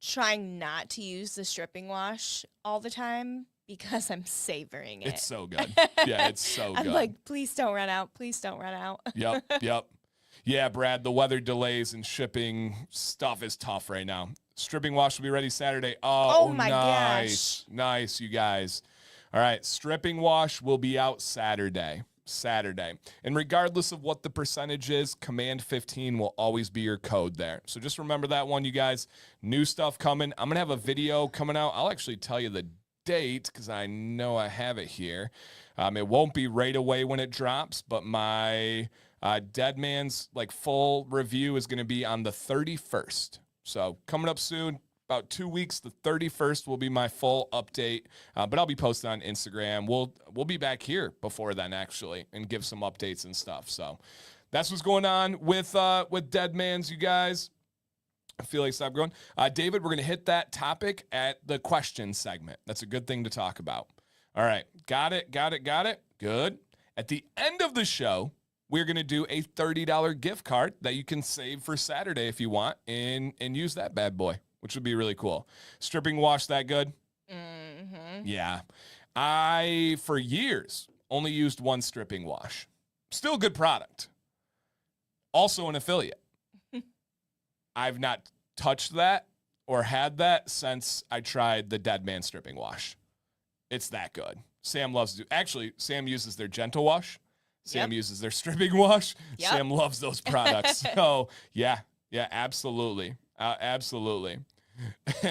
trying not to use the stripping wash all the time because I'm savoring it. It's so good. Yeah, it's so good. I'm like, please don't run out. Please don't run out. Yep. Yeah, Brad, the weather delays and shipping stuff is tough right now. Stripping wash will be ready Saturday. Oh my gosh. Nice, you guys. All right, stripping wash will be out Saturday. Saturday. And regardless of what the percentage is, Command 15 will always be your code there. So just remember that one, you guys. New stuff coming. I'm going to have a video coming out. I'll actually tell you the date because I know I have it here. It won't be right away when it drops, but my Deadman's like full review is going to be on the 31st. So coming up soon. About 2 weeks, the 31st will be my full update, but I'll be posting on Instagram. We'll be back here before then, actually, and give some updates and stuff. So that's what's going on with Deadman's, you guys. I feel like stop going. David, we're going to hit that topic at the question segment. That's a good thing to talk about. All right. Got it. Good. At the end of the show, we're going to do a $30 gift card that you can save for Saturday if you want and use that bad boy, which would be really cool. Stripping wash that good? Mm-hmm. Yeah. I, for years, only used one stripping wash. Still a good product. Also an affiliate. I've not touched that or had that since I tried the Deadman stripping wash. It's that good. Sam loves to do. Actually, Sam uses their gentle wash. Sam uses their stripping wash. Yep. Sam loves those products. So, yeah, absolutely. Absolutely.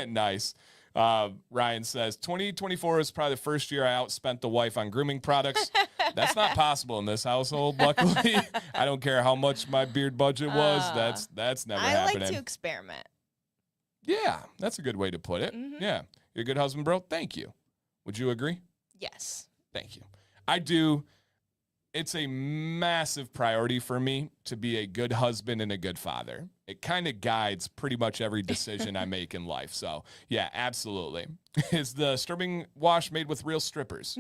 Nice. Ryan says, 2024 is probably the first year I outspent the wife on grooming products. That's not possible in this household, luckily. I don't care how much my beard budget was. That's never happening. I like to experiment. Yeah, that's a good way to put it. Mm-hmm. Yeah. You're a good husband, bro. Thank you. Would you agree? Yes. Thank you. I do. It's a massive priority for me to be a good husband and a good father. It kind of guides pretty much every decision I make in life. So, yeah, absolutely. Is the stripping wash made with real strippers?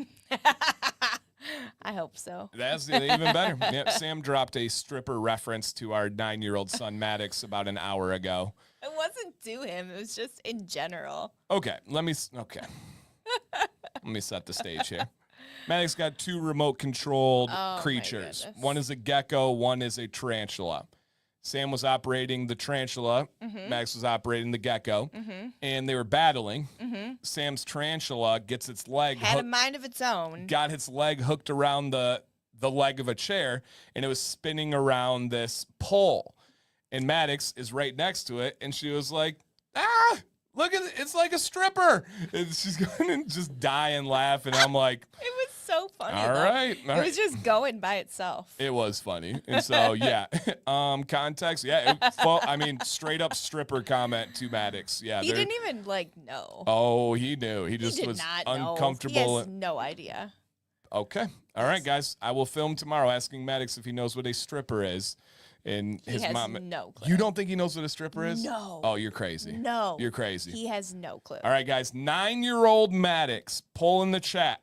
I hope so. That's even better. Yep, Sam dropped a stripper reference to our 9-year-old son, Maddox, about an hour ago. It wasn't to him. It was just in general. Okay, let me set the stage here. Maddox got 2 remote-controlled creatures. One is a gecko, one is a tarantula. Sam was operating the tarantula. Mm-hmm. Maddox was operating the gecko. Mm-hmm. And they were battling. Mm-hmm. Sam's tarantula gets its leg had a mind of its own. Got its leg hooked around the leg of a chair, and it was spinning around this pole. And Maddox is right next to it, and she was like, look at it. It's like a stripper. And she's going to just die and laugh. And I'm like, it was so funny. All right. It was just going by itself. It was funny. And so, yeah. Context. Yeah. Straight up stripper comment to Maddox. Yeah. He didn't even know. Oh, he knew. He just was uncomfortable. He has no idea. Okay. All right, guys. I will film tomorrow asking Maddox if he knows what a stripper is. And his mom. No clue. You don't think he knows what a stripper is? No. Oh, you're crazy. No. You're crazy. He has no clue. All right, guys. 9-year-old Maddox, poll in the chat.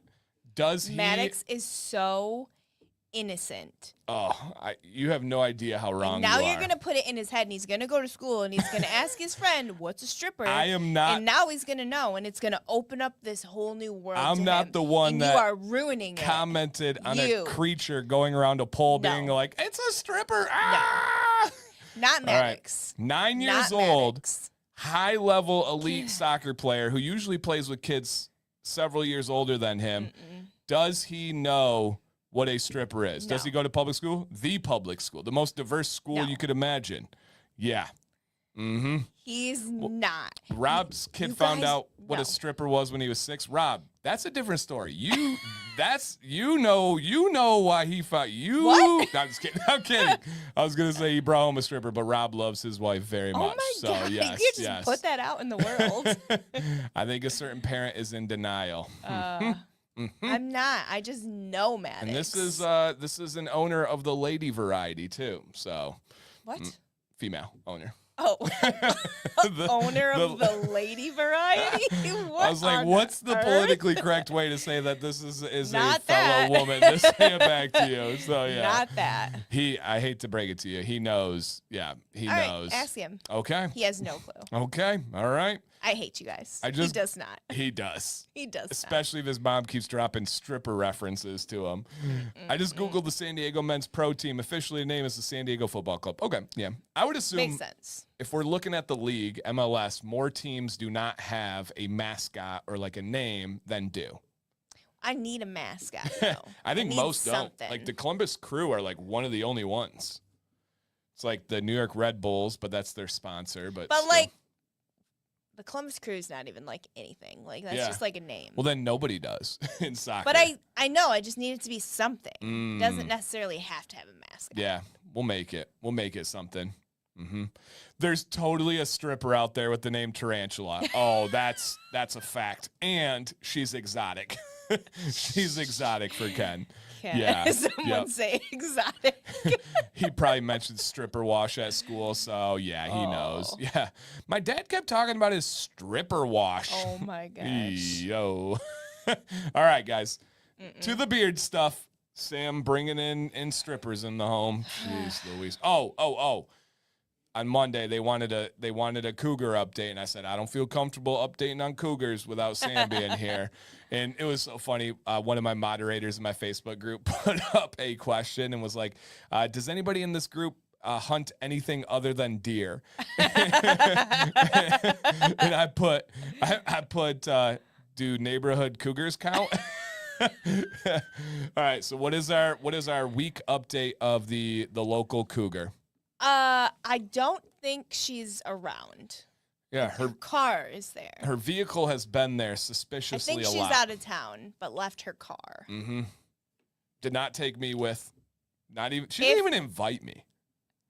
Maddox is so innocent. Oh, you have no idea how wrong now you are. You're going to put it in his head, and he's going to go to school, and he's going to ask his friend, what's a stripper? I am not. And now he's going to know, and it's going to open up this whole new world I'm not him, the one and that you are ruining commented on a creature going around a pole being like, it's a stripper. Ah! Not Maddox. Right. 9 years old, high-level elite soccer player who usually plays with kids several years older than him. Does he know what a stripper is? No. Does he go to public school? The public school. The most diverse school you could imagine. Yeah. Mm-hmm. He's not. Rob's kid found out what a stripper was when he was 6. Rob, that's a different story. You know why he found you. What? No, I'm just kidding. I'm kidding. I was gonna say he brought home a stripper, but Rob loves his wife very much. Oh my God. Yes, you just put that out in the world. I think a certain parent is in denial. I'm not. I just know Maddox. And this is an owner of the lady variety too. So what? Female owner. Oh, owner of the lady variety? I was like, what's the politically correct way to say that this is Not a fellow woman to say it back to you? So yeah, not that. I hate to break it to you. He knows. Yeah, he All knows. Right, ask him. Okay. He has no clue. Okay. All right. I hate you guys. He does not. He does. He does Especially if his mom keeps dropping stripper references to him. I just Googled the San Diego men's pro team. Officially named as the San Diego Football Club. Okay, yeah. I would assume makes sense. If we're looking at the league, MLS, more teams do not have a mascot or like a name than do. I need a mascot, though. I think need most don't. something. Like the Columbus Crew are like one of the only ones. It's like the New York Red Bulls, but that's their sponsor. But still. like, the Columbus Crew is not even like anything. Like that's just like a name. Well, then nobody does in soccer. But I know. I just need it to be something. It doesn't necessarily have to have a mascot. Yeah, we'll make it. We'll make it something. There's totally a stripper out there with the name Tarantula. Oh, that's a fact. And she's exotic. She's exotic for Ken. Yeah. Someone say exotic. He probably mentioned stripper wash at school, so yeah, he knows. Yeah. My dad kept talking about his stripper wash. Oh my gosh. Yo. All right, guys. To the beard stuff. Sam bringing in strippers in the home. Jeez Louise. Oh. On Monday, they wanted a cougar update, and I said, I don't feel comfortable updating on cougars without Sam being here. And it was so funny. One of my moderators in my Facebook group put up a question and was like, does anybody in this group hunt anything other than deer? And I put, do neighborhood cougars count? All right. So what is our week update of the local cougar? I don't think she's around. Yeah, her car is there. Her vehicle has been there suspiciously a lot. I think she's out of town, but left her car. Did not take me with. Not even. She didn't even invite me.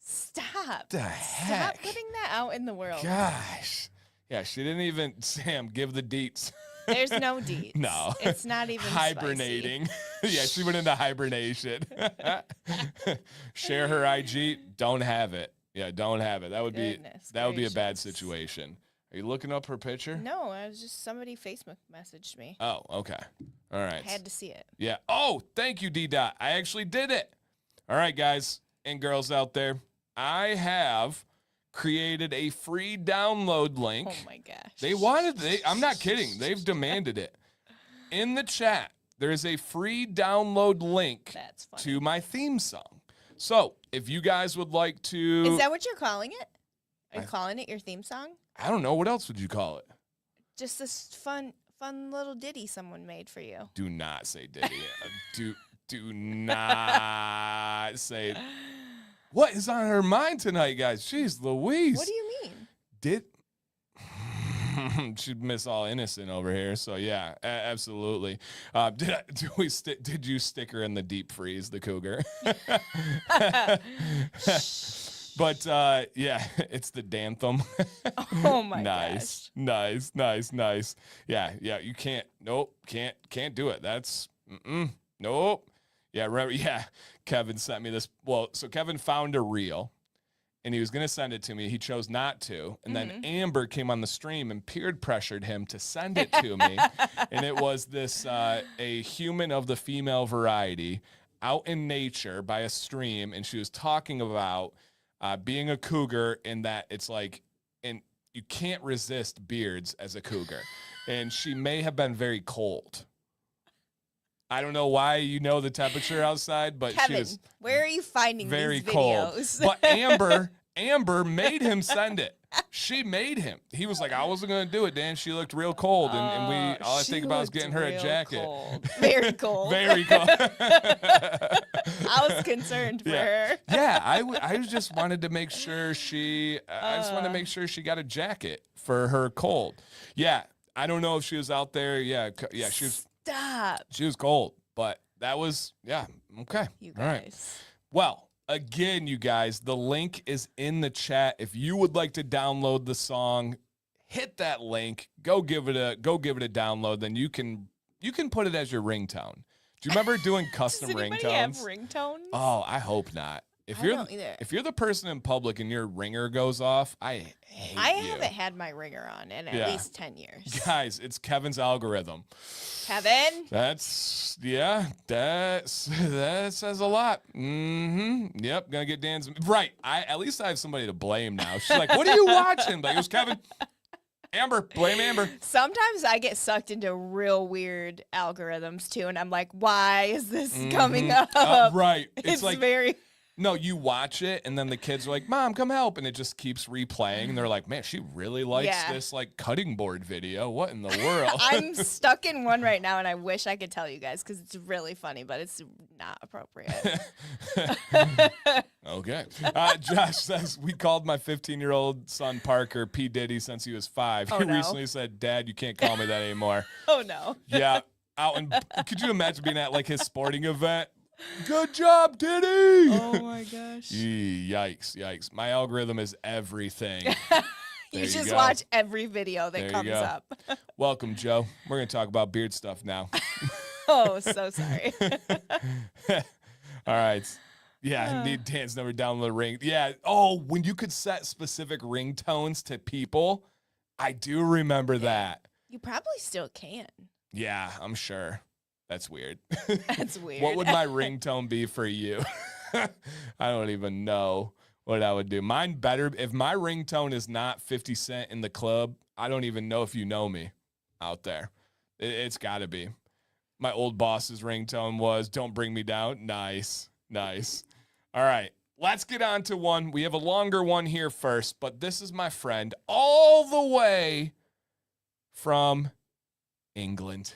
Stop. The heck? Stop putting that out in the world. Gosh. Yeah, she didn't even. Sam, give the deets. There's no deets. No. It's not even hibernating. Yeah, she went into hibernation. Share her IG. Don't have it. Yeah, don't have it. That would be a bad situation. Are you looking up her picture? No, I was just somebody Facebook messaged me. Oh, okay. All right. I had to see it. Yeah. Oh, thank you, D-Dot. I actually did it. All right, guys and girls out there. I have created a free download link. Oh my gosh. I'm not kidding. They've demanded it. In the chat, there is a free download link to my theme song. So, if you guys would like to... Is that what you're calling it? Are you calling it your theme song? I don't know. What else would you call it? Just this fun little ditty someone made for you. Do not say ditty. do not say... What is on her mind tonight, guys? Jeez Louise. What do you mean? She'd miss all innocent over here. So yeah, absolutely. Did you stick her in the deep freeze, the cougar? But yeah, it's the Dantham. Oh my gosh. Nice. Yeah. You can't do it. That's nope. Yeah, remember, yeah. Kevin sent me this. Well, so Kevin found a reel and he was going to send it to me. He chose not to. And then Amber came on the stream and peer pressured him to send it to me. And it was this, a human of the female variety out in nature by a stream. And she was talking about being a cougar in that it's like, and you can't resist beards as a cougar. And she may have been very cold. I don't know why you know the temperature outside, but Kevin, she was where are you finding very these cold. videos? But Amber made him send it. She made him. He was like, I wasn't going to do it, Dan. She looked real cold. And all I think about is getting her a jacket. Cold. Very cold. Very cold. I was concerned for her. Yeah, I just wanted to make sure she got a jacket for her cold. Yeah, I don't know if she was out there. Yeah, she was. Stop. She was cold, but that was, okay. You guys. All right. Well, again, you guys, the link is in the chat. If you would like to download the song, hit that link. Go give it a download. Then you can put it as your ringtone. Do you remember doing custom Does anybody ringtones? have ringtones? Oh, I hope not. If you're the person in public and your ringer goes off, I hate you. haven't had my ringer on in at least 10 years. Guys, it's Kevin's algorithm. Kevin? That says a lot. Yep, gonna get Dan's right. At least I have somebody to blame now. She's like, "What are you watching?" Like, it was Kevin. Amber, blame Amber. Sometimes I get sucked into real weird algorithms too, and I'm like, why is this coming up? Right. It's like very. No, you watch it, and then the kids are like, Mom, come help. And it just keeps replaying. And they're like, man, she really likes this like cutting board video. What in the world? I'm stuck in one right now, and I wish I could tell you guys because it's really funny, but it's not appropriate. Okay. Josh says, we called my 15-year-old son Parker P. Diddy since he was 5. Oh, He no. recently said, Dad, you can't call me that anymore. Oh, no. Yeah. Out and could you imagine being at like his sporting event? Good job, Diddy. Oh, my gosh. Yikes. My algorithm is everything. You just go. watch every video that There you comes go. up. Welcome, Joe. We're going to talk about beard stuff now. Oh, so sorry. All right. Yeah, I need Dan's number down the ring. Yeah. Oh, when you could set specific ringtones to people, I do remember that. You probably still can. Yeah, I'm sure. That's weird. That's weird. What would my ringtone be for you? I don't even know what I would do. Mine better. If my ringtone is not 50 Cent in the club, I don't even know if you know me out there. It's got to be. My old boss's ringtone was "Don't Bring Me Down." Nice. All right, let's get on to one. We have a longer one here first, but this is my friend all the way from England.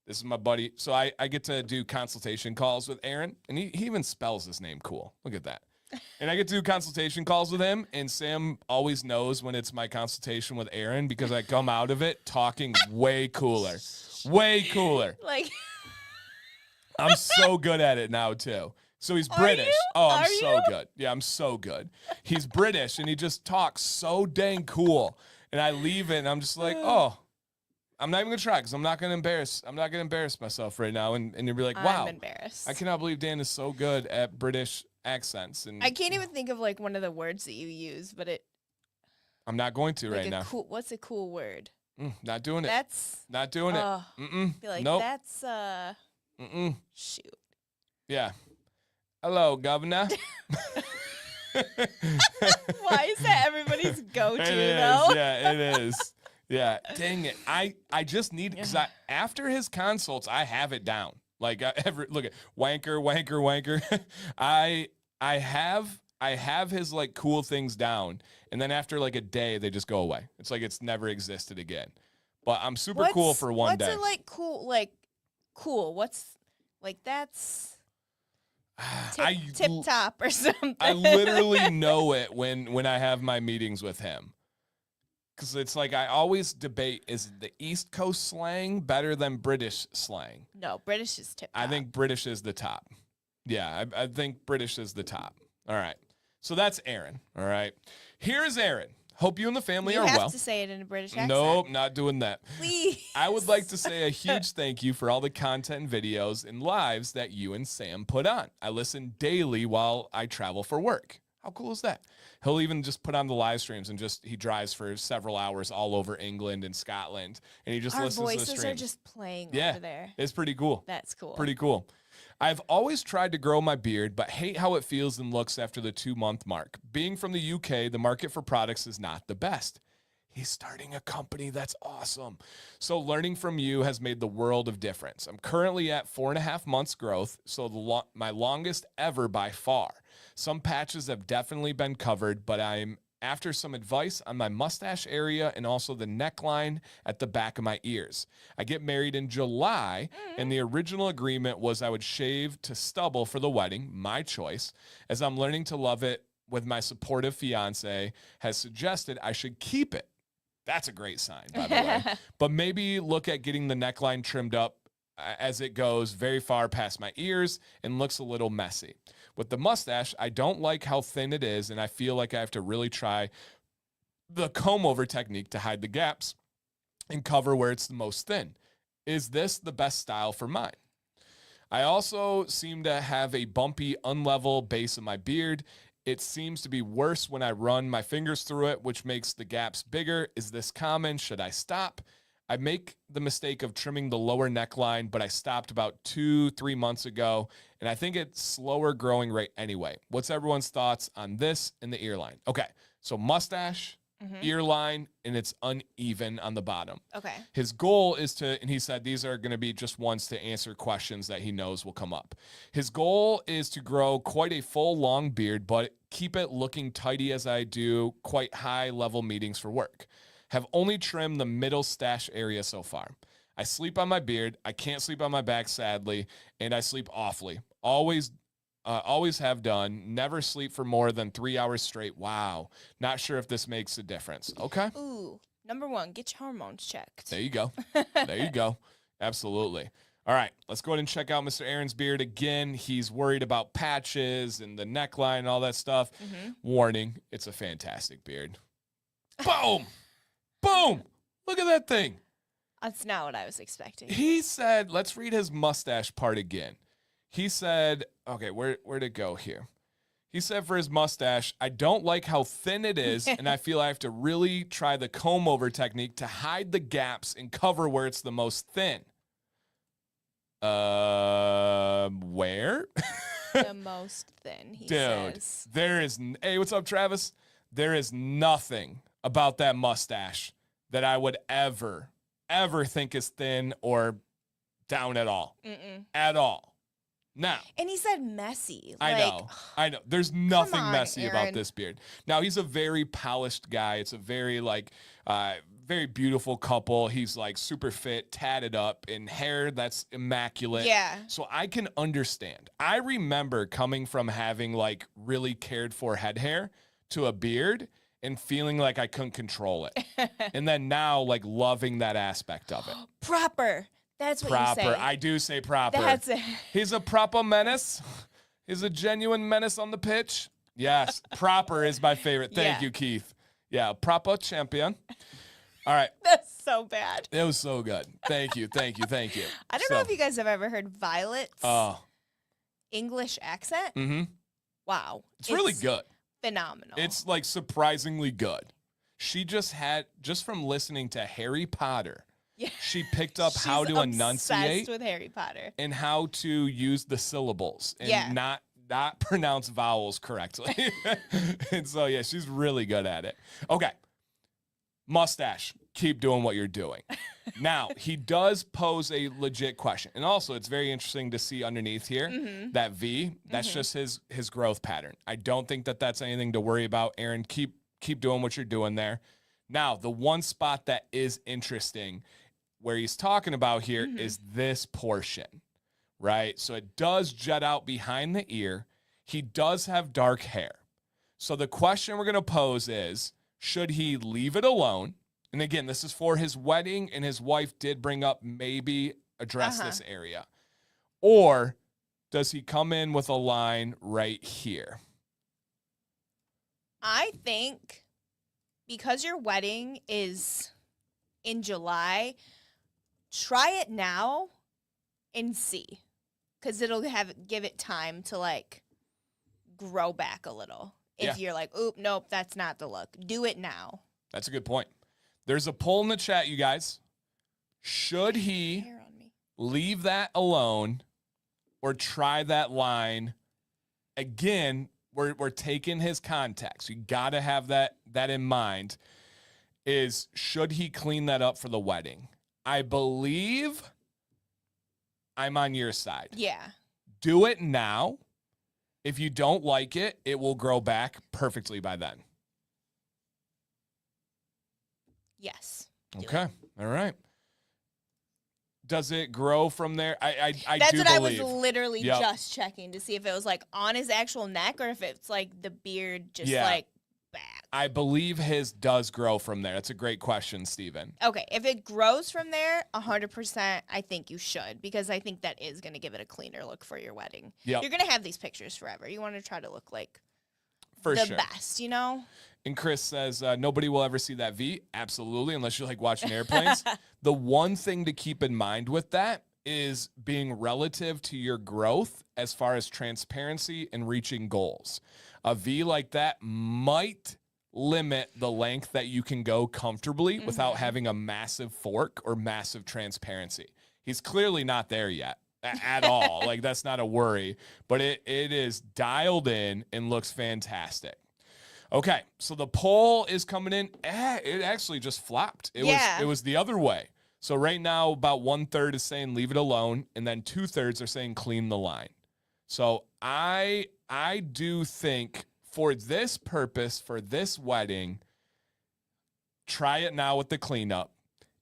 This is my buddy. So I get to do consultation calls with Aaron, and he even spells his name cool. Look at that. And I get to do consultation calls with him, and Sam always knows when it's my consultation with Aaron because I come out of it talking way cooler. Like, I'm so good at it now, too. So he's British. you? Oh, I'm Are so you? good. Yeah, I'm so good. He's British, and he just talks so dang cool. And I leave it, and I'm just like, oh, I'm not even going to try because I'm not going to embarrass myself right now. And you'll be like, wow. I'm embarrassed. I cannot believe Dan is so good at British accents. And I can't even think of like one of the words that you use, but I'm not going to like right now. What's a cool word? Not doing it. That's Not doing it. I feel like Nope. that's shoot. Yeah. Hello, Governor. Why is that everybody's go-to It though? is. Yeah, it is. Yeah. Dang it. I just need because after his consults, I have it down. Like look at wanker. I have his like cool things down, and then after like a day, they just go away. It's like it's never existed again. But I'm super cool for one day. What's it like cool? Like cool? What's like that's tip top or something? I literally know it when I have my meetings with him. Because it's like I always debate, is the East Coast slang better than British slang? No, British is tip top. I think British is the top. Yeah, I think British is the top. All right. So that's Aaron. All right. Here's Aaron. Hope you and the family you are have well. to say it in a British accent. Nope, not doing that. Please. I would like to say a huge thank you for all the content and videos and lives that you and Sam put on. I listen daily while I travel for work. How cool is that? He'll even just put on the live streams and he drives for several hours all over England and Scotland, and he just Our listens to the voices streams. are just playing Yeah, over there. it's pretty cool. That's cool. Pretty cool. I've always tried to grow my beard, but hate how it feels and looks after the 2-month mark. Being from the UK, the market for products is not the best. He's starting a company. That's awesome. So learning from you has made the world of difference. I'm currently at 4.5 months growth, so my longest ever by far. Some patches have definitely been covered, but I'm after some advice on my mustache area and also the neckline at the back of my ears. I get married in July, and the original agreement was I would shave to stubble for the wedding, my choice. As I'm learning to love it with my supportive fiance, has suggested I should keep it. That's a great sign, by the way. But maybe look at getting the neckline trimmed up as it goes very far past my ears and looks a little messy. With the mustache, I don't like how thin it is, and I feel like I have to really try the comb-over technique to hide the gaps and cover where it's the most thin. Is this the best style for mine? I also seem to have a bumpy, unlevel base of my beard. It seems to be worse when I run my fingers through it, which makes the gaps bigger. Is this common? Should I stop? I make the mistake of trimming the lower neckline, but I stopped about 2-3 months ago, and I think it's slower growing rate anyway. What's everyone's thoughts on this and the earline? Okay, so mustache ear line, and it's uneven on the bottom. Okay. His goal is to, and he said these are going to be just ones to answer questions that he knows will come up. His goal is to grow quite a full long beard, but keep it looking tidy as I do quite high level meetings for work. Have only trimmed the middle stash area so far. I sleep on my beard. I can't sleep on my back, sadly, and I sleep awfully. Always have done. Never sleep for more than 3 hours straight. Wow. Not sure if this makes a difference. Okay. Ooh, number one, get your hormones checked. There you go. There you go. Absolutely. All right, let's go ahead and check out Mr. Aaron's beard again. He's worried about patches and the neckline and all that stuff. Warning, it's a fantastic beard. Boom. Boom. Look at that thing. That's not what I was expecting. He said, let's read his mustache part again. He said, okay, where'd it go here? He said for his mustache, I don't like how thin it is, and I feel I have to really try the comb over technique to hide the gaps and cover where it's the most thin. Where? The most thin, he says. There is, hey, what's up, Travis? There is nothing about that mustache that I would ever think is thin or down at all. At all. Now. And he said messy. I know. There's nothing on, messy Aaron. about this beard. Now, he's a very polished guy. It's a very, very beautiful couple. He's, super fit, tatted up, and hair that's immaculate. Yeah. So I can understand. I remember coming from having, really cared for head hair to a beard and feeling like I couldn't control it. And then now, loving that aspect of it. Proper. That's what Proper. you say. I do say proper. That's it. He's a proper menace. He's a genuine menace on the pitch. Yes, proper is my favorite. Thank you, Keith. Yeah, proper champion. All right. That's so bad. It was so good. Thank you. I don't know if you guys have ever heard Violet's English accent. Wow. It's really good. Phenomenal. It's surprisingly good. She just from listening to Harry Potter, she picked up how to enunciate with Harry Potter and how to use the syllables and not pronounce vowels correctly. And so, she's really good at it. Okay. Mustache. Keep doing what you're doing. Now, he does pose a legit question. And also, it's very interesting to see underneath here, that V, that's just his growth pattern. I don't think that that's anything to worry about. Aaron, keep doing what you're doing there. Now, the one spot that is interesting where he's talking about here is this portion, right? So it does jet out behind the ear. He does have dark hair. So the question we're going to pose is, should he leave it alone? And again, this is for his wedding, and his wife did bring up maybe address this area. Or does he come in with a line right here? I think because your wedding is in July, try it now and see. Because it'll give it time to grow back a little. If you're oop, nope, that's not the look. Do it now. That's a good point. There's a poll in the chat, you guys. Should he leave that alone or try that line? Again, we're taking his context. You got to have that in mind. Should he clean that up for the wedding? I believe I'm on your side. Yeah. Do it now. If you don't like it, it will grow back perfectly by then. Yes. Okay. All right. Does it grow from there? I That's do what believe. I was literally just checking to see if it was on his actual neck or if it's the beard just back. I believe his does grow from there. That's a great question, Steven. Okay, if it grows from there, 100%, I think you should, because I think that is going to give it a cleaner look for your wedding. Yep. You're going to have these pictures forever. You want to try to look like for the sure. best, you know? And Chris says, nobody will ever see that V. Absolutely, unless you're watching airplanes. The one thing to keep in mind with that is being relative to your growth as far as transparency and reaching goals. A V like that might limit the length that you can go comfortably without having a massive fork or massive transparency. He's clearly not there yet at all. That's not a worry, but it is dialed in and looks fantastic. Okay, so the poll is coming in. It actually just flopped. It was the other way. So right now, about 1/3 is saying leave it alone, and then 2/3 are saying clean the line. So I do think for this purpose, for this wedding, try it now with the cleanup.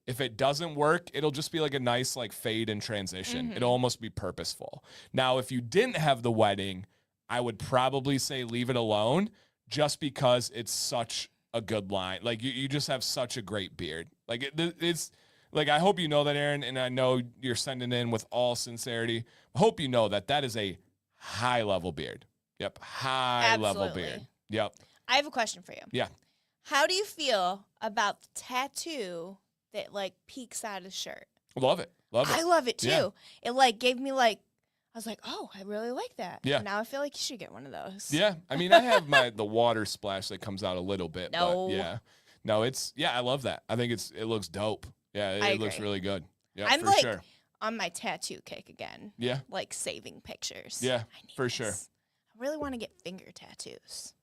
If it doesn't work, it'll just be like a nice like fade and transition. It'll almost be purposeful. Now, if you didn't have the wedding, I would probably say leave it alone just because it's such a good line. Like you just have such a great beard. Like it's like, I hope you know that, Aaron, and I know you're sending in with all sincerity. I hope you know that is a high level beard. Yep. High level beard. Yep. I have a question for you. Yeah. How do you feel about the tattoo that like peeks out of the shirt? Love it. Love it. I love it too. Yeah. It like gave me like, I was like, oh, I really like that. Yeah. Now I feel like you should get one of those. Yeah. I mean, I have the water splash that comes out a little bit. No. But yeah. No, I love that. I think it looks dope. Yeah. It looks really good. Yeah, I'm for like sure. on my tattoo kick again. Yeah. Like saving pictures. Yeah, I need for this. sure. I really want to get finger tattoos.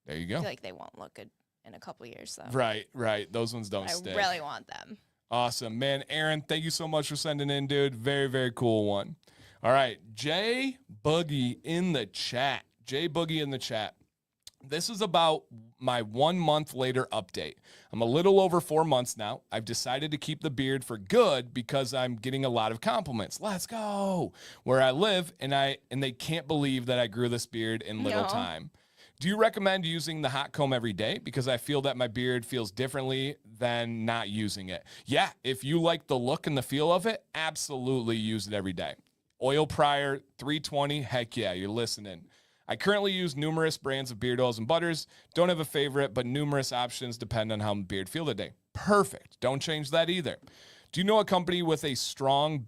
There you I go. feel like they won't look good in a couple years though. Right. Those ones don't I stick. really want them. Awesome, man. Aaron, thank you so much for sending in, dude. Very, very cool one. All right, Jay Boogie in the chat. Jay Boogie in the chat. This is about my 1 month later update. I'm a little over 4 months now. I've decided to keep the beard for good because I'm getting a lot of compliments. Let's go. Where I live, and they can't believe that I grew this beard in little time. Do you recommend using the hot comb every day? Because I feel that my beard feels differently than not using it. Yeah, if you like the look and the feel of it, absolutely use it every day. Oil Prior 320, heck yeah, you're listening. I currently use numerous brands of beard oils and butters. Don't have a favorite, but numerous options depend on how my beard feel today. Perfect. Don't change that either. Do you know a company with a strong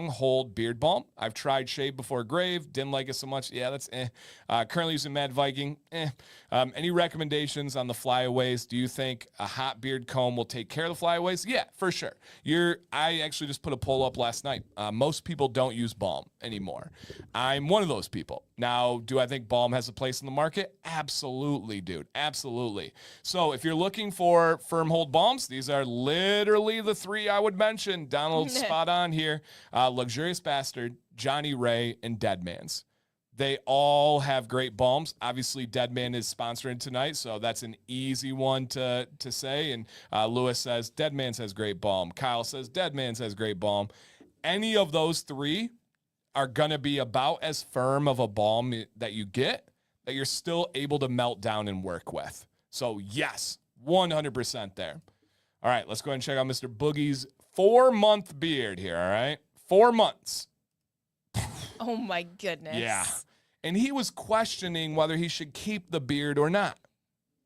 hold beard balm? I've tried Shave Before Grave, didn't like it so much. Yeah, that's currently using Mad Viking. Any recommendations on the flyaways? Do you think a hot beard comb will take care of the flyaways? Yeah, for sure. I actually just put a poll up last night. Most people don't use balm anymore. I'm one of those people. Now, do I think balm has a place in the market? Absolutely, dude. Absolutely. So if you're looking for firm hold balms, these are literally the three I would mention. Donald's spot on here. Luxurious Bastard, Johnny Ray, and Deadman's. They all have great balms. Obviously, Deadman is sponsoring tonight, so that's an easy one to say. And Lewis says, Deadman's has great balm. Kyle says, Deadman's has great balm. Any of those three are going to be about as firm of a balm that you get that you're still able to melt down and work with. So, yes, 100% there. All right, let's go ahead and check out Mr. Boogie's 4-month beard here, all right? 4 months. Oh, my goodness. Yeah. And he was questioning whether he should keep the beard or not.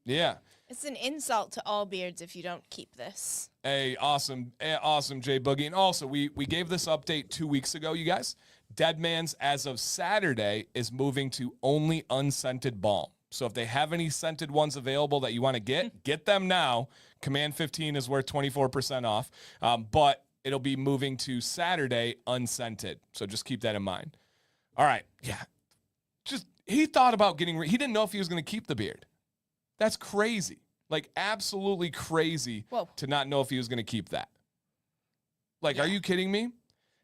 Yeah. It's an insult to all beards if you don't keep this. Hey, awesome, Jay Boogie. And also, we gave this update 2 weeks ago, you guys. Deadman's, as of Saturday, is moving to only unscented balm. So if they have any scented ones available that you want to get them now. Command 15 is worth 24% off. But it'll be moving to Saturday unscented. So just keep that in mind. All right. Yeah. He thought about he didn't know if he was going to keep the beard. That's crazy. Like, absolutely crazy. Whoa. To not know if he was going to keep that. Like, Are you kidding me?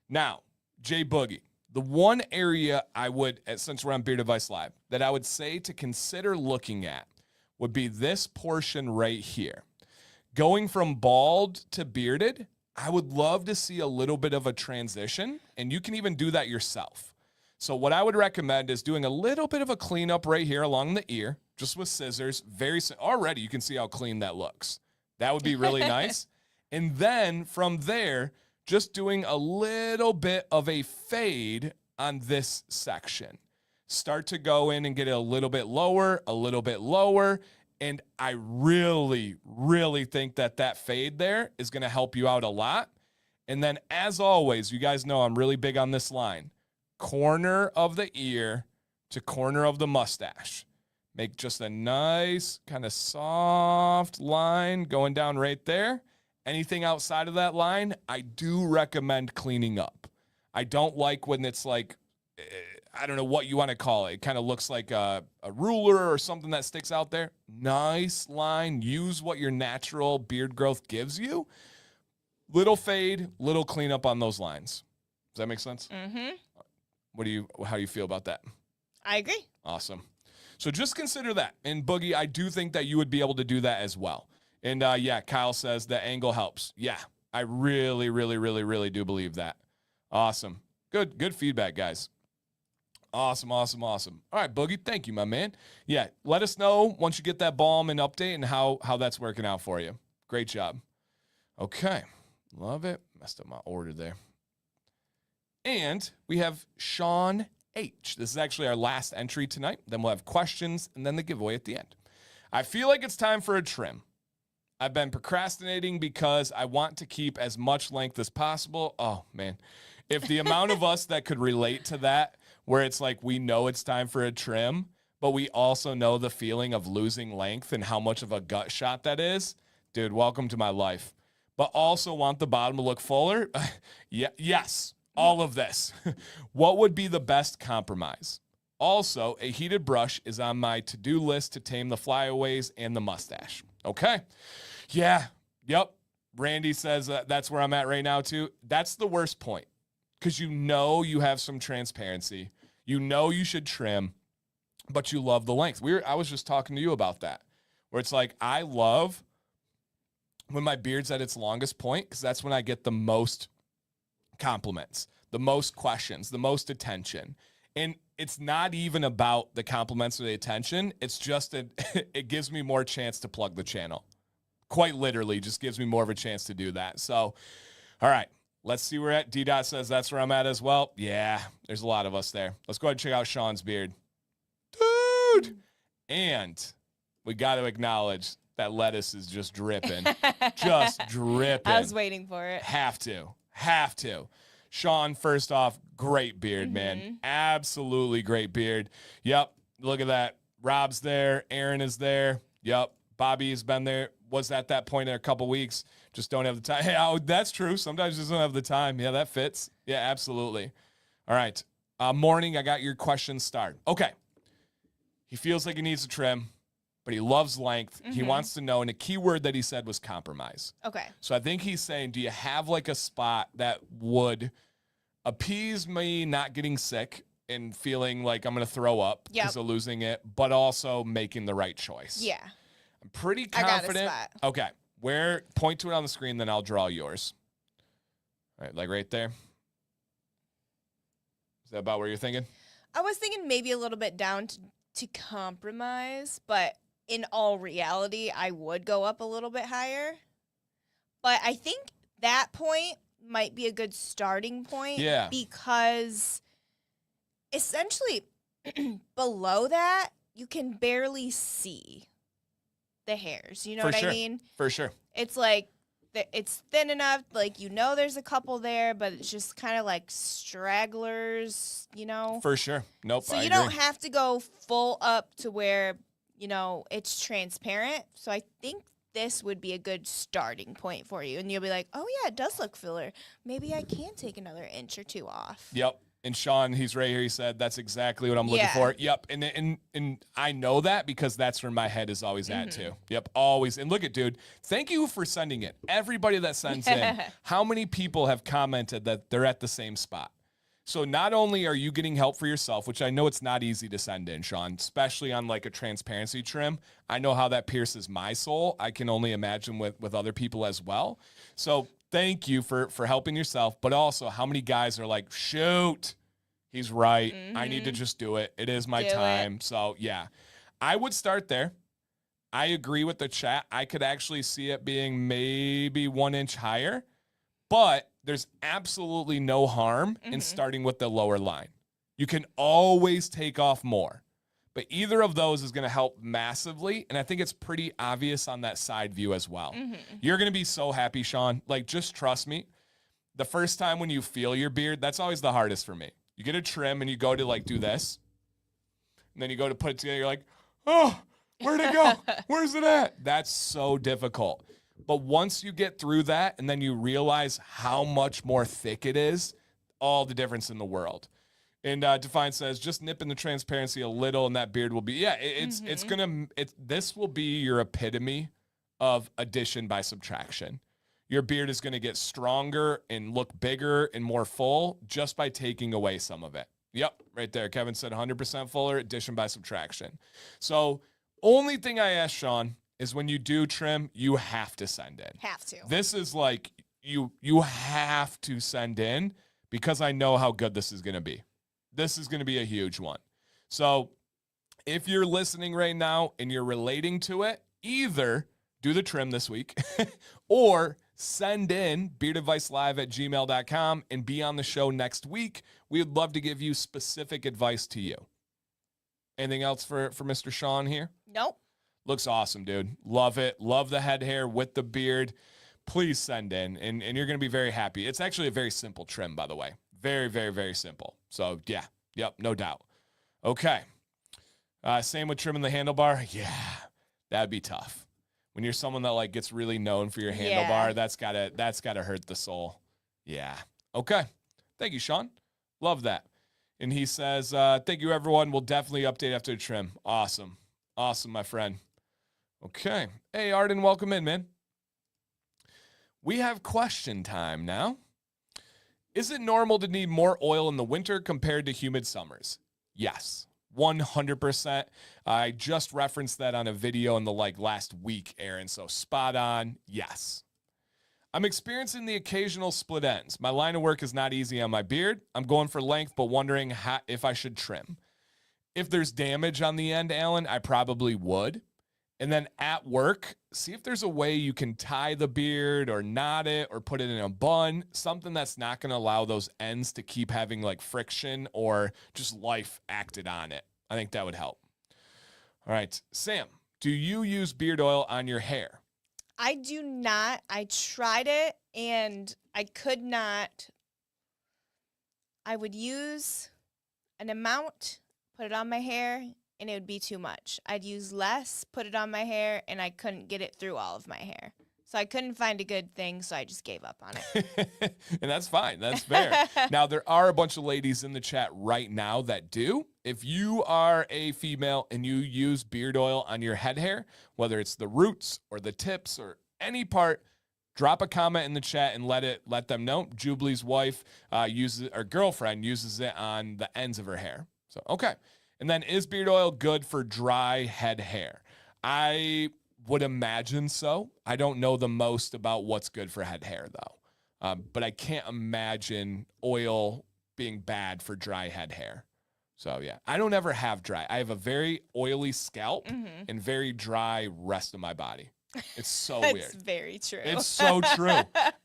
Now, Jay Boogie, the one area I would, since we're on Beard Advice Live, that I would say to consider looking at would be this portion right here. Going from bald to bearded, I would love to see a little bit of a transition, and you can even do that yourself. So what I would recommend is doing a little bit of a cleanup right here along the ear, just with scissors. Already you can see how clean that looks. That would be really nice. And then from there, just doing a little bit of a fade on this section. Start to go in and get it a little bit lower. And I really, really think that fade there is going to help you out a lot. And then, as always, you guys know I'm really big on this line. Corner of the ear to corner of the mustache. Make just a nice kind of soft line going down right there. Anything outside of that line, I do recommend cleaning up. I don't like when it's like, I don't know what you want to call it. It kind of looks like a ruler or something that sticks out there. Nice line. Use what your natural beard growth gives you. Little fade, little cleanup on those lines. Does that make sense? Mm-hmm. How do you feel about that? I agree. Awesome. So just consider that. And Boogie, I do think that you would be able to do that as well. And yeah, Kyle says the angle helps. Yeah, I really, really, really, really do believe that. Awesome. Good feedback, guys. Awesome. All right, Boogie, thank you, my man. Yeah, let us know once you get that balm and update and how that's working out for you. Great job. Okay, love it. Messed up my order there. And we have Sean H. This is actually our last entry tonight. Then we'll have questions and then the giveaway at the end. I feel like it's time for a trim. I've been procrastinating because I want to keep as much length as possible. Oh, man. If the amount of us that could relate to that, where it's like we know it's time for a trim, but we also know the feeling of losing length and how much of a gut shot that is, dude, welcome to my life. But also want the bottom to look fuller? Yes, all of this. What would be the best compromise? Also, a heated brush is on my to-do list to tame the flyaways and the mustache. Okay. Yeah. Yep. Randy says that's where I'm at right now, too. That's the worst point. Because you know you have some transparency. You know you should trim, but you love the length. I was just talking to you about that, where it's like I love when my beard's at its longest point because that's when I get the most compliments, the most questions, the most attention. And it's not even about the compliments or the attention. It's just it gives me more chance to plug the channel. Quite literally, just gives me more of a chance to do that. So, all right. Let's see where we're at. D-Dot says that's where I'm at as well. Yeah, there's a lot of us there. Let's go ahead and check out Sean's beard. Dude! And we got to acknowledge that lettuce is just dripping. Just dripping. I was waiting for it. Have to. Sean, first off, great beard, man. Absolutely great beard. Yep, look at that. Rob's there. Aaron is there. Yep, Bobby has been there. Was at that point in a couple weeks. Just don't have the time. Hey, that's true. Sometimes just don't have the time. Yeah, that fits. Yeah, absolutely. All right. Morning, I got your question started. Okay. He feels like he needs a trim, but he loves length. He wants to know, and a key word that he said was compromise. Okay. So I think he's saying, do you have like a spot that would appease me not getting sick and feeling like I'm going to throw up because of losing it, but also making the right choice? Yeah. I'm pretty confident. I got a spot. Okay. Point to it on the screen, then I'll draw yours. All right, like right there. Is that about where you're thinking? I was thinking maybe a little bit down to compromise, but in all reality, I would go up a little bit higher. But I think that point might be a good starting point. Yeah. Because essentially below that, you can barely see the hairs. You know what I mean? For sure. It's like it's thin enough, like there's a couple there, but it's just kind of like stragglers, For sure. Nope. So you don't have to go full up to where, it's transparent. So I think this would be a good starting point for you. And you'll be like, oh yeah, it does look filler. Maybe I can take another inch or two off. Yep. And Sean, he's right here. He said, that's exactly what I'm looking for. Yep. And I know that because that's where my head is always at too. Yep. Always. And look at, dude, thank you for sending it. Everybody that sends in, how many people have commented that they're at the same spot? So not only are you getting help for yourself, which I know it's not easy to send in, Sean, especially on like a transparency trim. I know how that pierces my soul. I can only imagine with other people as well. So thank you for helping yourself, but also how many guys are like, shoot, he's right. I need to just do it. It is my time. So yeah, I would start there. I agree with the chat. I could actually see it being maybe 1 inch higher, but there's absolutely no harm in starting with the lower line. You can always take off more, but either of those is going to help massively. And I think it's pretty obvious on that side view as well. You're going to be so happy, Sean. Like, just trust me. The first time when you feel your beard, that's always the hardest for me. You get a trim and you go to like do this, and then you go to put it together. You're like, oh, where'd it go? Where's it at? That's so difficult. But once you get through that and then you realize how much more thick it is, all the difference in the world. And Define says, just nip in the transparency a little, and that beard will be. Yeah, this will be your epitome of addition by subtraction. Your beard is going to get stronger and look bigger and more full just by taking away some of it. Yep, right there. Kevin said 100% fuller, addition by subtraction. So only thing I ask Sean is when you do trim, you have to send in. Have to. This is like you have to send in because I know how good this is going to be. This is going to be a huge one. So if you're listening right now and you're relating to it, either do the trim this week or send in beardadvicelive@gmail.com and be on the show next week. We would love to give you specific advice to you. Anything else for Mr. Sean here? Nope. Looks awesome, dude. Love it. Love the head hair with the beard. Please send in, and you're going to be very happy. It's actually a very simple trim, by the way. Very, very, very simple. So, yeah. Yep, no doubt. Okay. Same with trimming the handlebar. Yeah, that'd be tough. When you're someone that like gets really known for your handlebar, that's gotta hurt the soul. Yeah. Okay. Thank you, Sean. Love that. And he says, thank you, everyone. We'll definitely update after the trim. Awesome. Awesome, my friend. Okay. Hey, Arden, welcome in, man. We have question time now. Is it normal to need more oil in the winter compared to humid summers? Yes, 100%. I just referenced that on a video in the last week, Aaron. So spot on. Yes. I'm experiencing the occasional split ends. My line of work is not easy on my beard. I'm going for length, but wondering if I should trim. If there's damage on the end, Alan, I probably would. And then at work, see if there's a way you can tie the beard or knot it or put it in a bun, something that's not going to allow those ends to keep having like friction or just life acted on it. I think that would help. All right, Sam, do you use beard oil on your hair? I do not. I tried it and I could not. I would use an amount, put it on my hair, and it would be too much. I'd use less, put it on my hair, and I couldn't get it through all of my hair. So I couldn't find a good thing, so I just gave up on it. And that's fine. That's fair. Now, there are a bunch of ladies in the chat right now that do. If you are a female and you use beard oil on your head hair, whether it's the roots or the tips or any part, drop a comment in the chat and let them know. Jubilee's wife girlfriend uses it on the ends of her hair. So, okay. And then, is beard oil good for dry head hair? I would imagine so. I don't know the most about what's good for head hair, though. But I can't imagine oil being bad for dry head hair. So, yeah. I don't ever have dry. I have a very oily scalp and very dry rest of my body. It's so weird. It's very true. It's so true.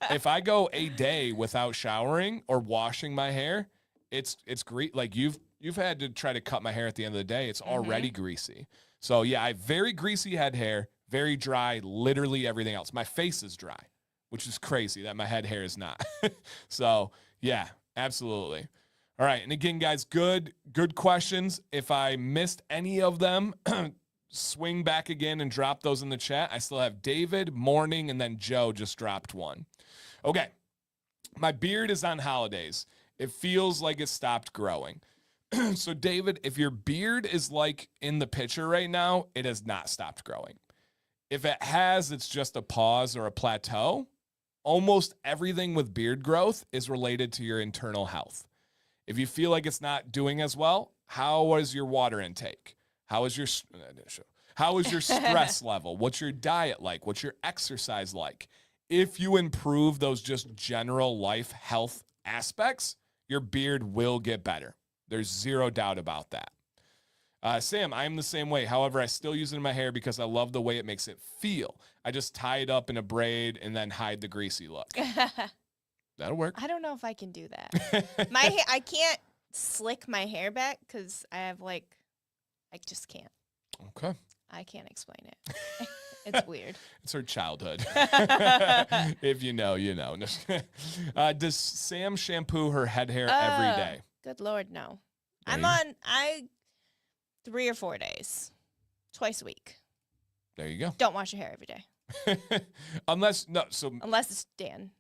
If I go a day without showering or washing my hair, it's great. Like You've had to try to cut my hair at the end of the day. It's already greasy. So, yeah, I have very greasy head hair, very dry, literally everything else. My face is dry, which is crazy that my head hair is not. So, yeah, absolutely. All right. And again, guys, good questions. If I missed any of them, swing back again and drop those in the chat. I still have David, Morning, and then Joe just dropped one. Okay. My beard is on holidays. It feels like it stopped growing. So, David, if your beard is like in the picture right now, it has not stopped growing. If it has, it's just a pause or a plateau. Almost everything with beard growth is related to your internal health. If you feel like it's not doing as well, how was your water intake? How is your stress level? What's your diet like? What's your exercise like? If you improve those just general life health aspects, your beard will get better. There's zero doubt about that. Sam, I'm the same way. However, I still use it in my hair because I love the way it makes it feel. I just tie it up in a braid and then hide the greasy look. That'll work. I don't know if I can do that. I can't slick my hair back because I just can't. Okay. I can't explain it. It's weird. It's her childhood. If you know, you know. Does Sam shampoo her head hair every day? Good Lord, no. There I'm on 3 or 4 days, twice a week. There you go. Don't wash your hair every day. Unless it's Dan.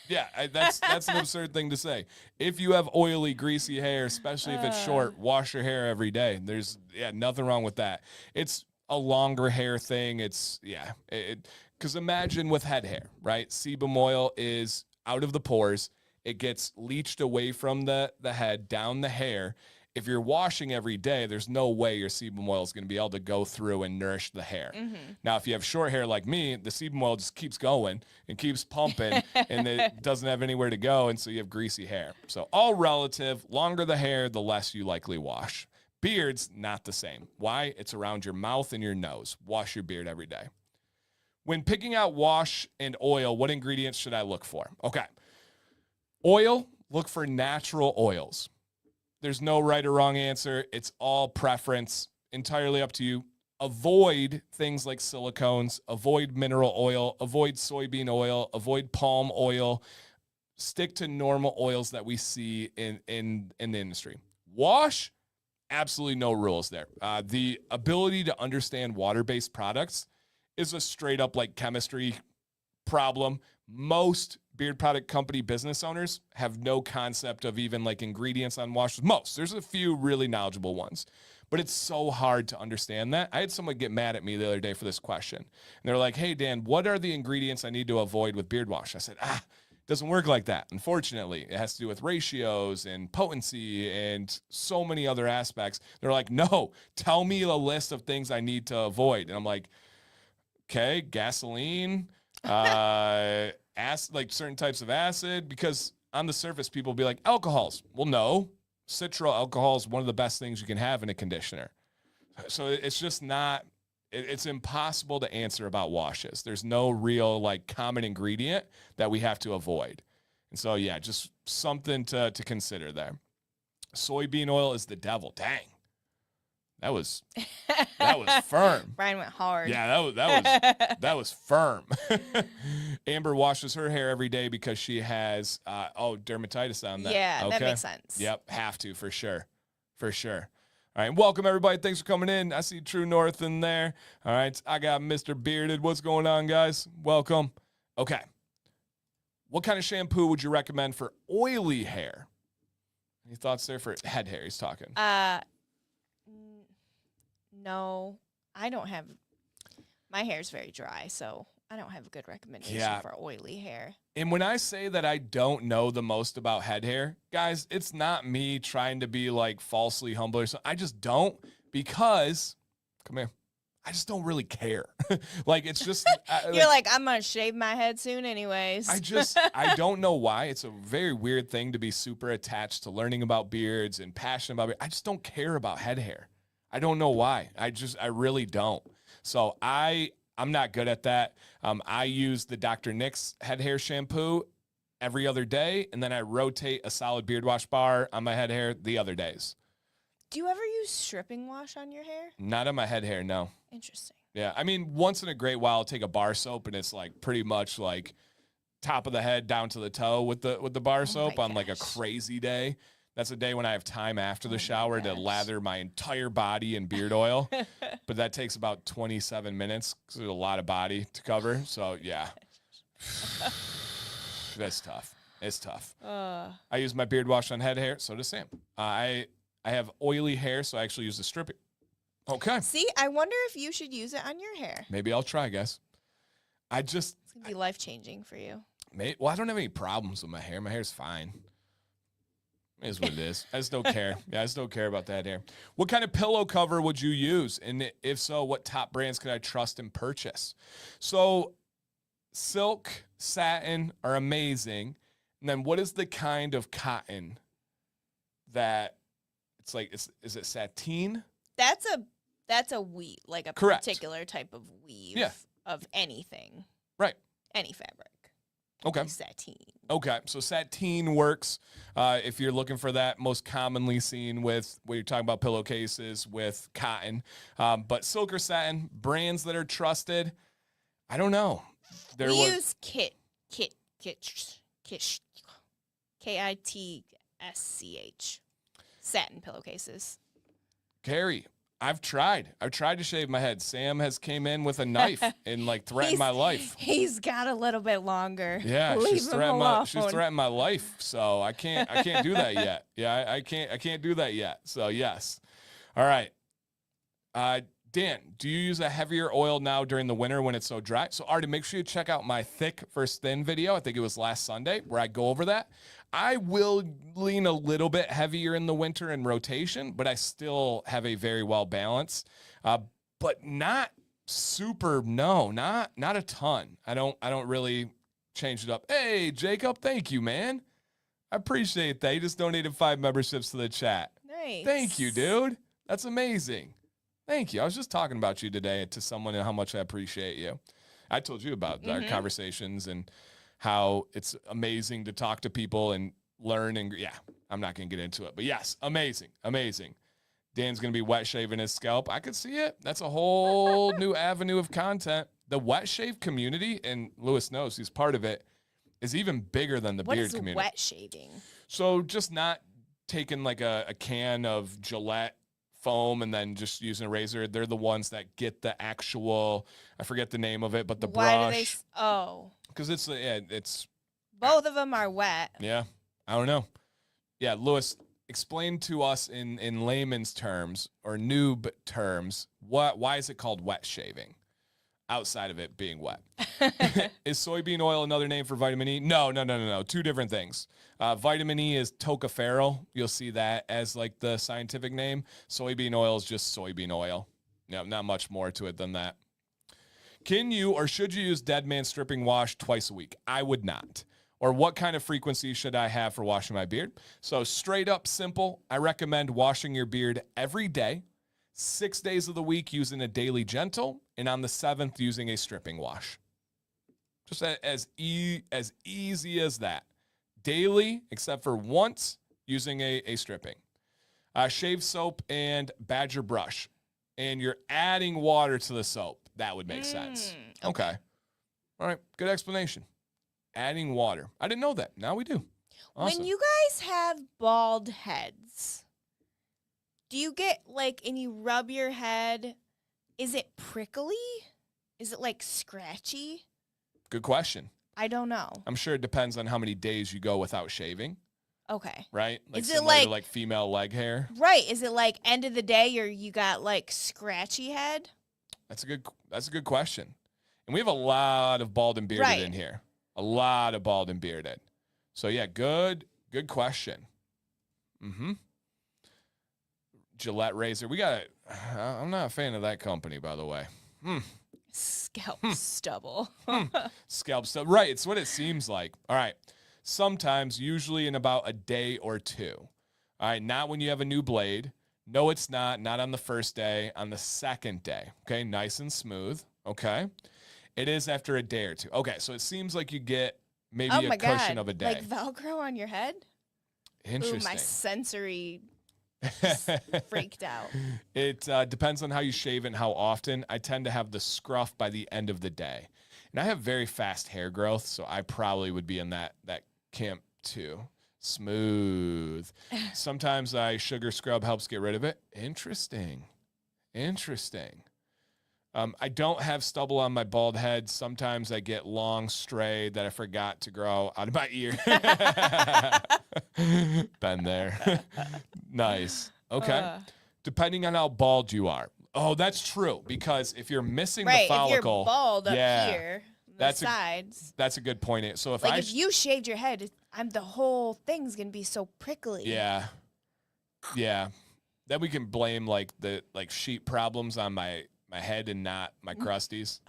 Yeah, that's an absurd thing to say. If you have oily, greasy hair, especially if it's short, wash your hair every day. There's nothing wrong with that. It's a longer hair thing. It's because imagine with head hair, right? Sebum oil is out of the pores. It gets leached away from the head down the hair. If you're washing every day, there's no way your sebum oil is going to be able to go through and nourish the hair. Now, if you have short hair like me, the sebum oil just keeps going and keeps pumping and it doesn't have anywhere to go. And so you have greasy hair. So all relative, longer the hair, the less you likely wash. Beards, not the same. Why? It's around your mouth and your nose. Wash your beard every day. When picking out wash and oil, what ingredients should I look for? Okay. Oil, look for natural oils. There's no right or wrong answer. It's all preference, entirely up to you. Avoid things like silicones, avoid mineral oil, avoid soybean oil, avoid palm oil. Stick to normal oils that we see in the industry. Wash, absolutely no rules there. The ability to understand water-based products is a straight up like chemistry problem. Most beard product company business owners have no concept of even like ingredients on washes. There's a few really knowledgeable ones, but it's so hard to understand that. I had someone get mad at me the other day for this question. And they're like, hey, Dan, what are the ingredients I need to avoid with beard wash? I said, it doesn't work like that. Unfortunately, it has to do with ratios and potency and so many other aspects. They're like, no, tell me a list of things I need to avoid. And I'm like, okay, gasoline, acid, like certain types of acid, because on the surface people will be like alcohols. Well, no, citral alcohol is one of the best things you can have in a conditioner. So it's just not, it's impossible to answer about washes. There's no real like common ingredient that we have to avoid. And so, yeah, just something to consider there. Soybean oil is the devil. Dang. That was firm. Brian went hard. Yeah, that was firm. Amber washes her hair every day because she has dermatitis on that. Yeah, okay. That makes sense. Yep, have to for sure. For sure. All right, welcome everybody. Thanks for coming in. I see True North in there. All right, I got Mr. Bearded. What's going on, guys? Welcome. Okay. What kind of shampoo would you recommend for oily hair? Any thoughts there for head hair? He's talking. No, I don't have. My hair is very dry, so I don't have a good recommendation for oily hair. And when I say that I don't know the most about head hair, guys, it's not me trying to be like falsely humble or something. I just don't, because, come here, I just don't really care. Like, it's just. You're like, I'm going to shave my head soon anyways. I don't know why. It's a very weird thing to be super attached to learning about beards and passionate about beards. I just don't care about head hair. I don't know why. I really don't. So I'm not good at that. I use the Dr. Nick's head hair shampoo every other day, and then I rotate a solid beard wash bar on my head hair the other days. Do you ever use stripping wash on your hair? Not on my head hair, no. Interesting. Yeah, I mean, once in a great while, I'll take a bar soap, and it's like pretty much like top of the head down to the toe with the bar soap on like a crazy day. That's a day when I have time after the shower to lather my entire body in beard oil. But that takes about 27 minutes because there's a lot of body to cover. So, yeah. That's tough. It's tough. I use my beard wash on head hair. So does Sam. I have oily hair, so I actually use the stripping. Okay. See, I wonder if you should use it on your hair. Maybe I'll try, guys. It's going to be life-changing for you. Well, I don't have any problems with my hair. My hair's fine. It is what it is. I just don't care. Yeah, I just don't care about that hair. What kind of pillow cover would you use? And if so, what top brands could I trust and purchase? So silk, satin are amazing. And then what is the kind of cotton that it's like, is it sateen? That's a weave, like a particular type of weave of anything. Right. Any fabric. Okay. Sateen. Okay, so sateen works if you're looking for that, most commonly seen with when you're talking about pillowcases with cotton. But silk or satin, brands that are trusted, I don't know. We use Kitsch, Kitsch, satin pillowcases. Carrie, I've tried to shave my head. Sam has came in with a knife and like threatened my life. He's got a little bit longer. Yeah, Leave she's him threatened alone. my life. So I can't do that yet. Yeah, I can't do that yet. So yes. All right. Dan, do you use a heavier oil now during the winter when it's so dry? So Artie, make sure you check out my thick versus thin video. I think it was last Sunday where I go over that. I will lean a little bit heavier in the winter in rotation, but I still have a very well balance, but not super. No, not a ton. I don't really change it up. Hey, Jacob, thank you, man. I appreciate that. You just donated 5 memberships to the chat. Nice. Thank you, dude. That's amazing. Thank you. I was just talking about you today to someone and how much I appreciate you. I told you about our conversations and how it's amazing to talk to people and learn. And yeah, I'm not going to get into it. But yes, amazing. Dan's going to be wet shaving his scalp. I could see it. That's a whole new avenue of content. The wet shave community, and Lewis knows he's part of it, is even bigger than the beard community. What is wet shaving? So just not taking like a can of Gillette foam and then just using a razor. They're the ones that get the actual, I forget the name of it, but the brush. Because it's both of them are wet. Yeah, I don't know. Yeah, Lewis, explain to us in layman's terms or noob terms, why is it called wet shaving outside of it being wet? Is soybean oil another name for vitamin E? No. 2 different things. Vitamin E is tocopherol. You'll see that as like the scientific name. Soybean oil is just soybean oil. No, not much more to it than that. Can you or should you use Deadman stripping wash twice a week? I would not. Or what kind of frequency should I have for washing my beard? So straight up simple, I recommend washing your beard every day, 6 days of the week using a daily gentle, and on the 7th using a stripping wash. Just as easy as that. Daily, except for once, using a stripping. Shave soap and badger brush. And you're adding water to the soap. That would make sense. Okay. All right. Good explanation. Adding water. I didn't know that. Now we do. Awesome. When you guys have bald heads, do you get and you rub your head, is it prickly? Is it scratchy? Good question. I don't know. I'm sure it depends on how many days you go without shaving. Okay. Right? Is it like female leg hair? Right. Is it end of the day or you got scratchy head? That's a good question. And we have a lot of bald and bearded in here. A lot of bald and bearded. So yeah, good question. Gillette razor. I'm not a fan of that company, by the way. Scalp stubble. Scalp stubble. Right. It's what it seems like. All right. Sometimes, usually in about a day or 2. All right. Not when you have a new blade. No, it's not. Not on the first day. On the second day. Okay. Nice and smooth. Okay. It is after a day or 2. Okay. So it seems like you get maybe a cushion of a day. Like Velcro on your head? Interesting. Ooh, my sensory freaked out. It depends on how you shave and how often. I tend to have the scruff by the end of the day. And I have very fast hair growth, so I probably would be in that camp too. Smooth. Sometimes sugar scrub helps get rid of it. Interesting. I don't have stubble on my bald head. Sometimes I get long stray that I forgot to grow out of my ear. Been there. Nice. Okay. Depending on how bald you are. Oh, that's true. Because if you're missing the follicle. If you're bald up here, the sides. That's a good point. So if if you shaved your head, the whole thing's going to be so prickly. Yeah. Then we can blame the sheet problems on my head and not my crusties.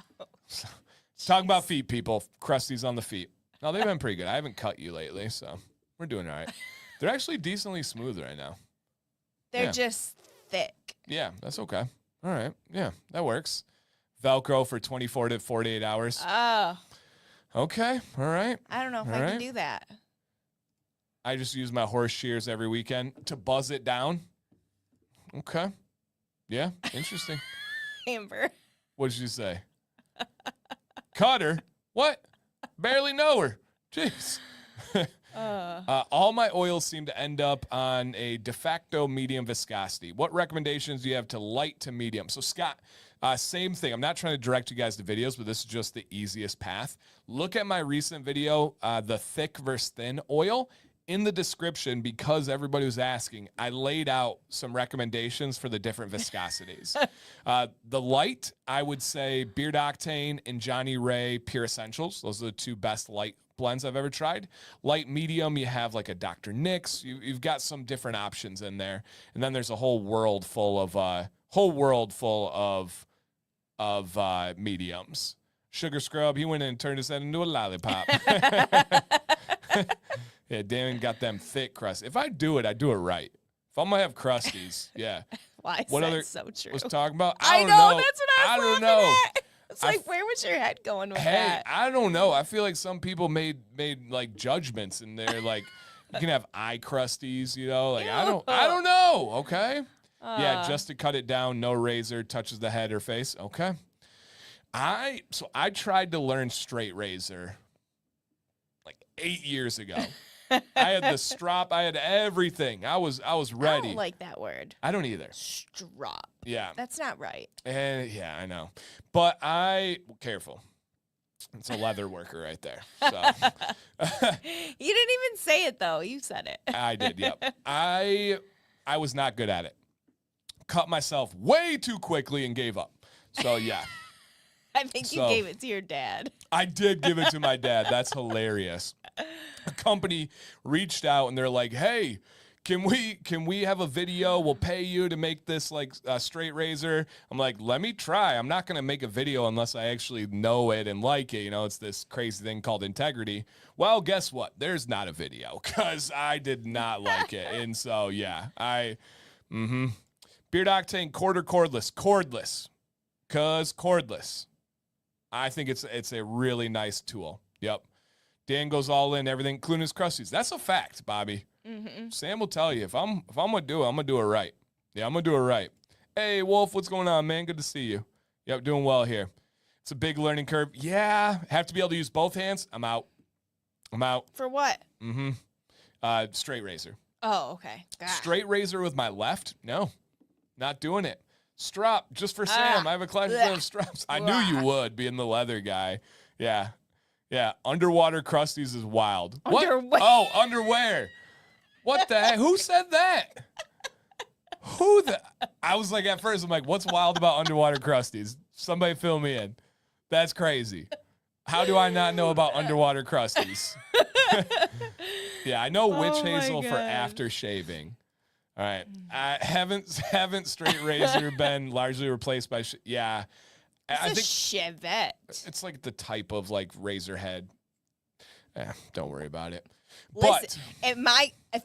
Talking about feet, people. Crusties on the feet. No, they've been pretty good. I haven't cut you lately, so we're doing all right. They're actually decently smooth right now. They're just thick. Yeah, that's okay. All right. Yeah, that works. Velcro for 24 to 48 hours. Oh. Okay. All right. I don't know if I can do that. I just use my horse shears every weekend to buzz it down. Okay. Yeah, interesting. Amber. What did you say? Cut her? What? Barely know her. Jeez. All my oils seem to end up on a de facto medium viscosity. What recommendations do you have to light to medium? So Scott, same thing. I'm not trying to direct you guys to videos, but this is just the easiest path. Look at my recent video, the thick versus thin oil. In the description, because everybody was asking, I laid out some recommendations for the different viscosities. The light, I would say Beard Octane and Johnny Ray Pure Essentials. Those are the two best light blends I've ever tried. Light medium, you have like a Dr. Nick's. You've got some different options in there. And then there's a whole world full of mediums. Sugar Scrub, he went in and turned his head into a lollipop. Yeah, Damon got them thick crust. If I do it, I do it right. If I'm gonna have crusties, yeah. Why What other that's so true. was talking about? I don't know, know. that's what I was don't laughing know. at. It's like, where was your head going with Hey, that? I don't know. I feel like some people made like judgments, and they're like, you can have eye crusties, you know? Like I don't know. Okay. Yeah, just to cut it down, no razor touches the head or face. Okay. I tried to learn straight razor like 8 years ago. I had the strop. I had everything. I was ready. I don't like that word. I don't either. Strop. Yeah. That's not right. Yeah, I know. But careful. It's a leather worker right there. So You didn't even say it though. You said it. I did. Yep. I was not good at it. Cut myself way too quickly and gave up. So yeah. I think you gave it to your dad. I did give it to my dad. That's hilarious. A company reached out and they're like, "Hey, can we have a video? We'll pay you to make this like a straight razor." I'm like, "Let me try. I'm not gonna make a video unless I actually know it and like it. You know, it's this crazy thing called integrity." Well, guess what? There's not a video because I did not like it, and so yeah, Beard Octane cordless, cause cordless. I think it's a really nice tool. Yep. Dan goes all in, everything, including his crusties. That's a fact, Bobby. Mm-hmm. Sam will tell you if I'm gonna do it, I'm gonna do it right. Yeah, I'm gonna do it right. Hey, Wolf, what's going on, man? Good to see you. Yep, doing well here. It's a big learning curve. Yeah, have to be able to use both hands. I'm out. For what? Straight razor. Oh, okay. God. Straight razor with my left? No, not doing it. Strap, just for Sam. I have a collection of straps. I knew you would, being the leather guy. Yeah. Yeah. Underwater crusties is wild. Underwear. What? Oh, underwear. What the heck? Who said that? I was like, at first, I'm like, what's wild about underwater crusties? Somebody fill me in. That's crazy. How do I not know about underwater crusties? Yeah, I know witch hazel for after shaving. All right. Haven't straight razor been largely replaced by yeah. I think Chevette. it's like the type of like razor head. Don't worry about it. Listen, if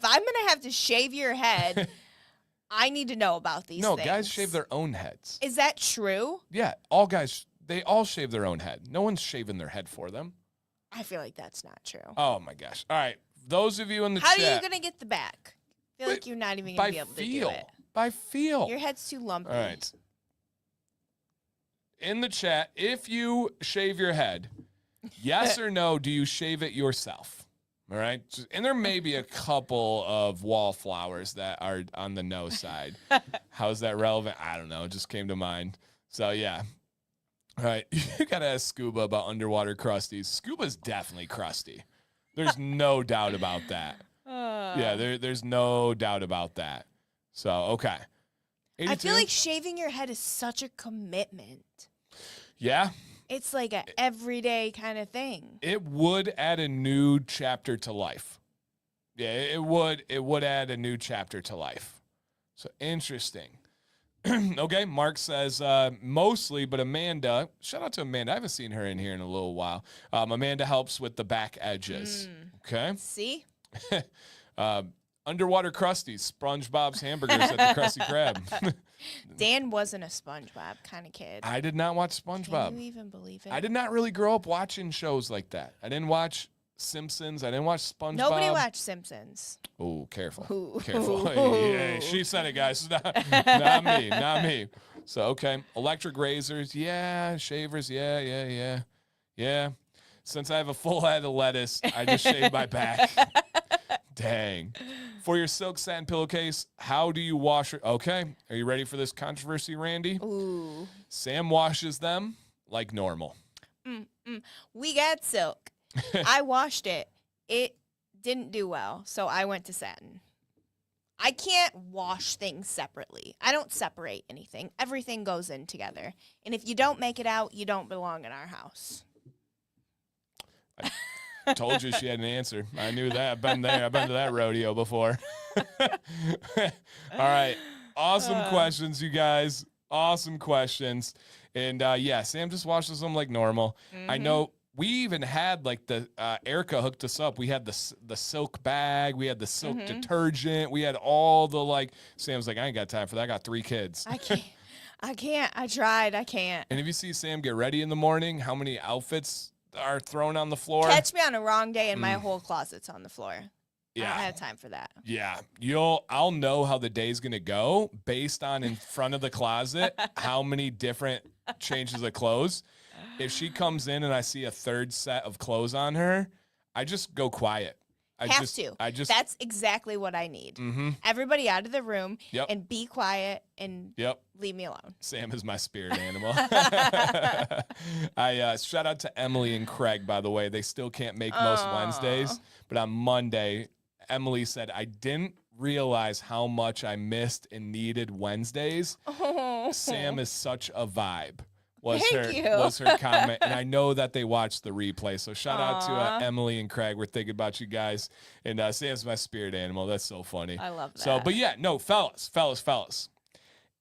I'm gonna have to shave your head, I need to know about these things. No, guys shave their own heads. Is that true? Yeah, all guys, they all shave their own head. No one's shaving their head for them. I feel like that's not true. Oh my gosh. All right. Those of you in the How chat. are you gonna get the back? I feel like you're not even gonna be able to do it. By feel. Your head's too lumpy. All right. In the chat, if you shave your head, yes or no, do you shave it yourself? All right. And there may be a couple of wallflowers that are on the no side. How's that relevant? I don't know. It just came to mind. So, yeah. All right. You got to ask Scuba about underwater crusties. Scuba's definitely crusty. There's no doubt about that. Yeah, there's no doubt about that. So, okay. 82? I feel like shaving your head is such a commitment. Yeah. It's like an everyday kind of thing. It would add a new chapter to life. Yeah, it would add a new chapter to life. So interesting. Okay, Mark says mostly, but Amanda, shout out to Amanda. I haven't seen her in here in a little while. Amanda helps with the back edges. Okay. See? Underwater Krusties, SpongeBob's hamburgers at the Krusty Krab. Dan wasn't a SpongeBob kind of kid. I did not watch SpongeBob. Can you even believe it? I did not really grow up watching shows like that. I didn't watch Simpsons. I didn't watch SpongeBob. Nobody watched Simpsons. Oh, careful. Ooh. Careful. Hey, she said it, guys. Not me. Not me. So, okay. Electric razors. Yeah. Shavers. Yeah. Since I have a full head of lettuce, I just shave my back. Dang. For your silk satin pillowcase, how do you wash it? Okay. Are you ready for this controversy, Randy? Ooh. Sam washes them like normal. We got silk. I washed it. It didn't do well, so I went to satin. I can't wash things separately. I don't separate anything. Everything goes in together. And if you don't make it out, you don't belong in our house. I told you she had an answer. I knew that. I've been there. I've been to that rodeo before. All right. Awesome questions, you guys. Awesome questions. And yeah, Sam just washes them like normal. I know we even had like the Erica hooked us up. We had the silk bag. We had the silk detergent. We had all the like. Sam's like, I ain't got time for that. I got 3 kids. I can't. I tried. I can't. And if you see Sam get ready in the morning, how many outfits are thrown on the floor? Catch me on a wrong day and my whole closet's on the floor. Yeah. I don't have time for that. Yeah. I'll know how the day's going to go based on in front of the closet how many different changes of clothes. If she comes in and I see a 3rd set of clothes on her, I just go quiet. I just. That's exactly what I need. Everybody out of the room and be quiet and leave me alone. Sam is my spirit animal. I shout out to Emily and Craig, by the way. They still can't make most Wednesdays, but on Monday, Emily said, I didn't realize how much I missed and needed Wednesdays. Sam is such a vibe. Was her comment, and I know that they watched the replay. So shout out to Emily and Craig. We're thinking about you guys, and Sam's my spirit animal. That's so funny. I love that. So, but yeah, no, fellas.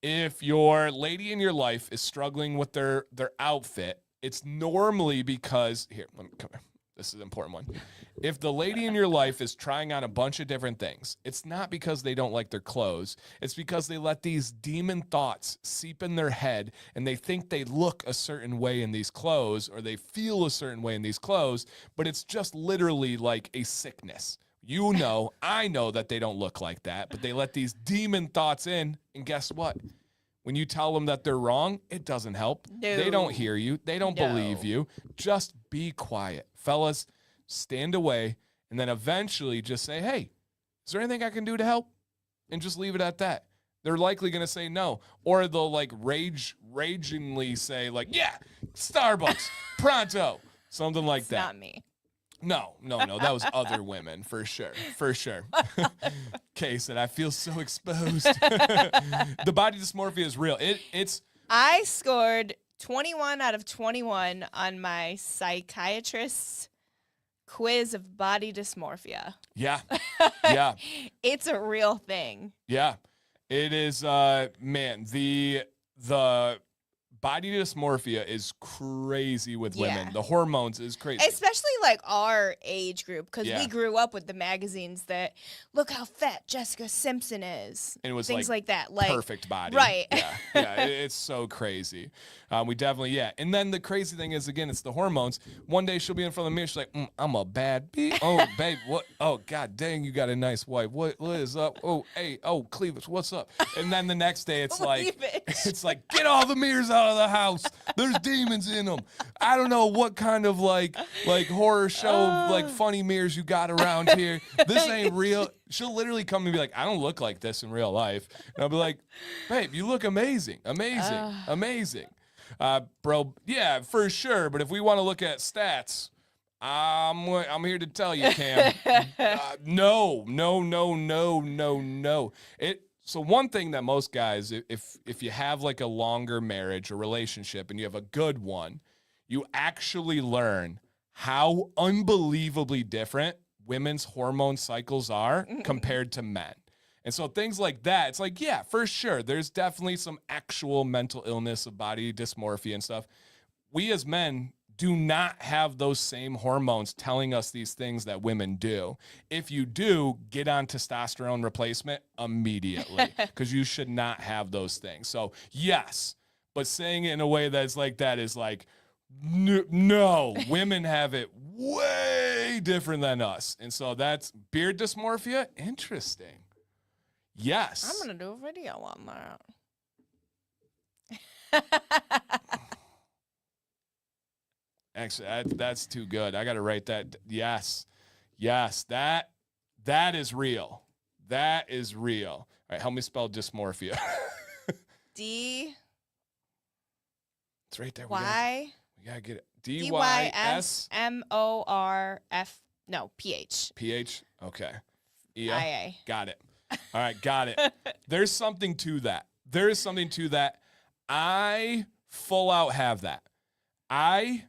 If your lady in your life is struggling with their outfit, it's normally because let me come here. This is an important one. If the lady in your life is trying on a bunch of different things, it's not because they don't like their clothes. It's because they let these demon thoughts seep in their head and they think they look a certain way in these clothes or they feel a certain way in these clothes, but it's just literally like a sickness. You know, I know that they don't look like that, but they let these demon thoughts in, and guess what? When you tell them that they're wrong, it doesn't help. No. They don't hear you. They don't believe you. Just be quiet. Fellas, stand away, and then eventually just say, hey, is there anything I can do to help? And just leave it at that. They're likely going to say no. Or they'll like ragingly say like, yeah, Starbucks, pronto. Something like that. Not me. No. That was other women, for sure. Kay said, I feel so exposed. The body dysmorphia is real. I scored 21 out of 21 on my psychiatrist's quiz of body dysmorphia. Yeah. It's a real thing. Yeah. It is, man, the body dysmorphia is crazy with women. The hormones is crazy. Especially like our age group, because we grew up with the magazines that look how fat Jessica Simpson is. And it was things like that. Like perfect body. Right. Yeah. It's so crazy. We definitely, And then the crazy thing is, again, it's the hormones. One day she'll be in front of the mirror. She's like, I'm a bad bitch. Oh, babe, what? Oh, God dang, you got a nice wife. What is up? Oh, hey, cleavage, what's up? And then the next day it's like, get all the mirrors out of the house. There's demons in them. I don't know what kind of like horror show, like funny mirrors you got around here. This ain't real. She'll literally come and be like, I don't look like this in real life. And I'll be like, babe, you look amazing. Bro, yeah, for sure. But if we want to look at stats, I'm here to tell you, Cam. No. So one thing that most guys, if you have like a longer marriage or relationship and you have a good one, you actually learn how unbelievably different women's hormone cycles are compared to men. And so things like that, it's like, yeah, for sure, there's definitely some actual mental illness of body dysmorphia and stuff. We as men do not have those same hormones telling us these things that women do. If you do, get on testosterone replacement immediately because you should not have those things. So yes, but saying it in a way that's like that is like, no, women have it way different than us. And so that's beard dysmorphia. Interesting. Yes. I'm going to do a video on that. Actually, that's too good. I got to write that. Yes, That is real. That is real. All right, help me spell dysmorphia. D. It's right there. Y. We gotta get it. DYSMORF. No, PH. PH. Okay. IA. Got it. All right, got it. There's something to that. There is something to that. I full out have that. I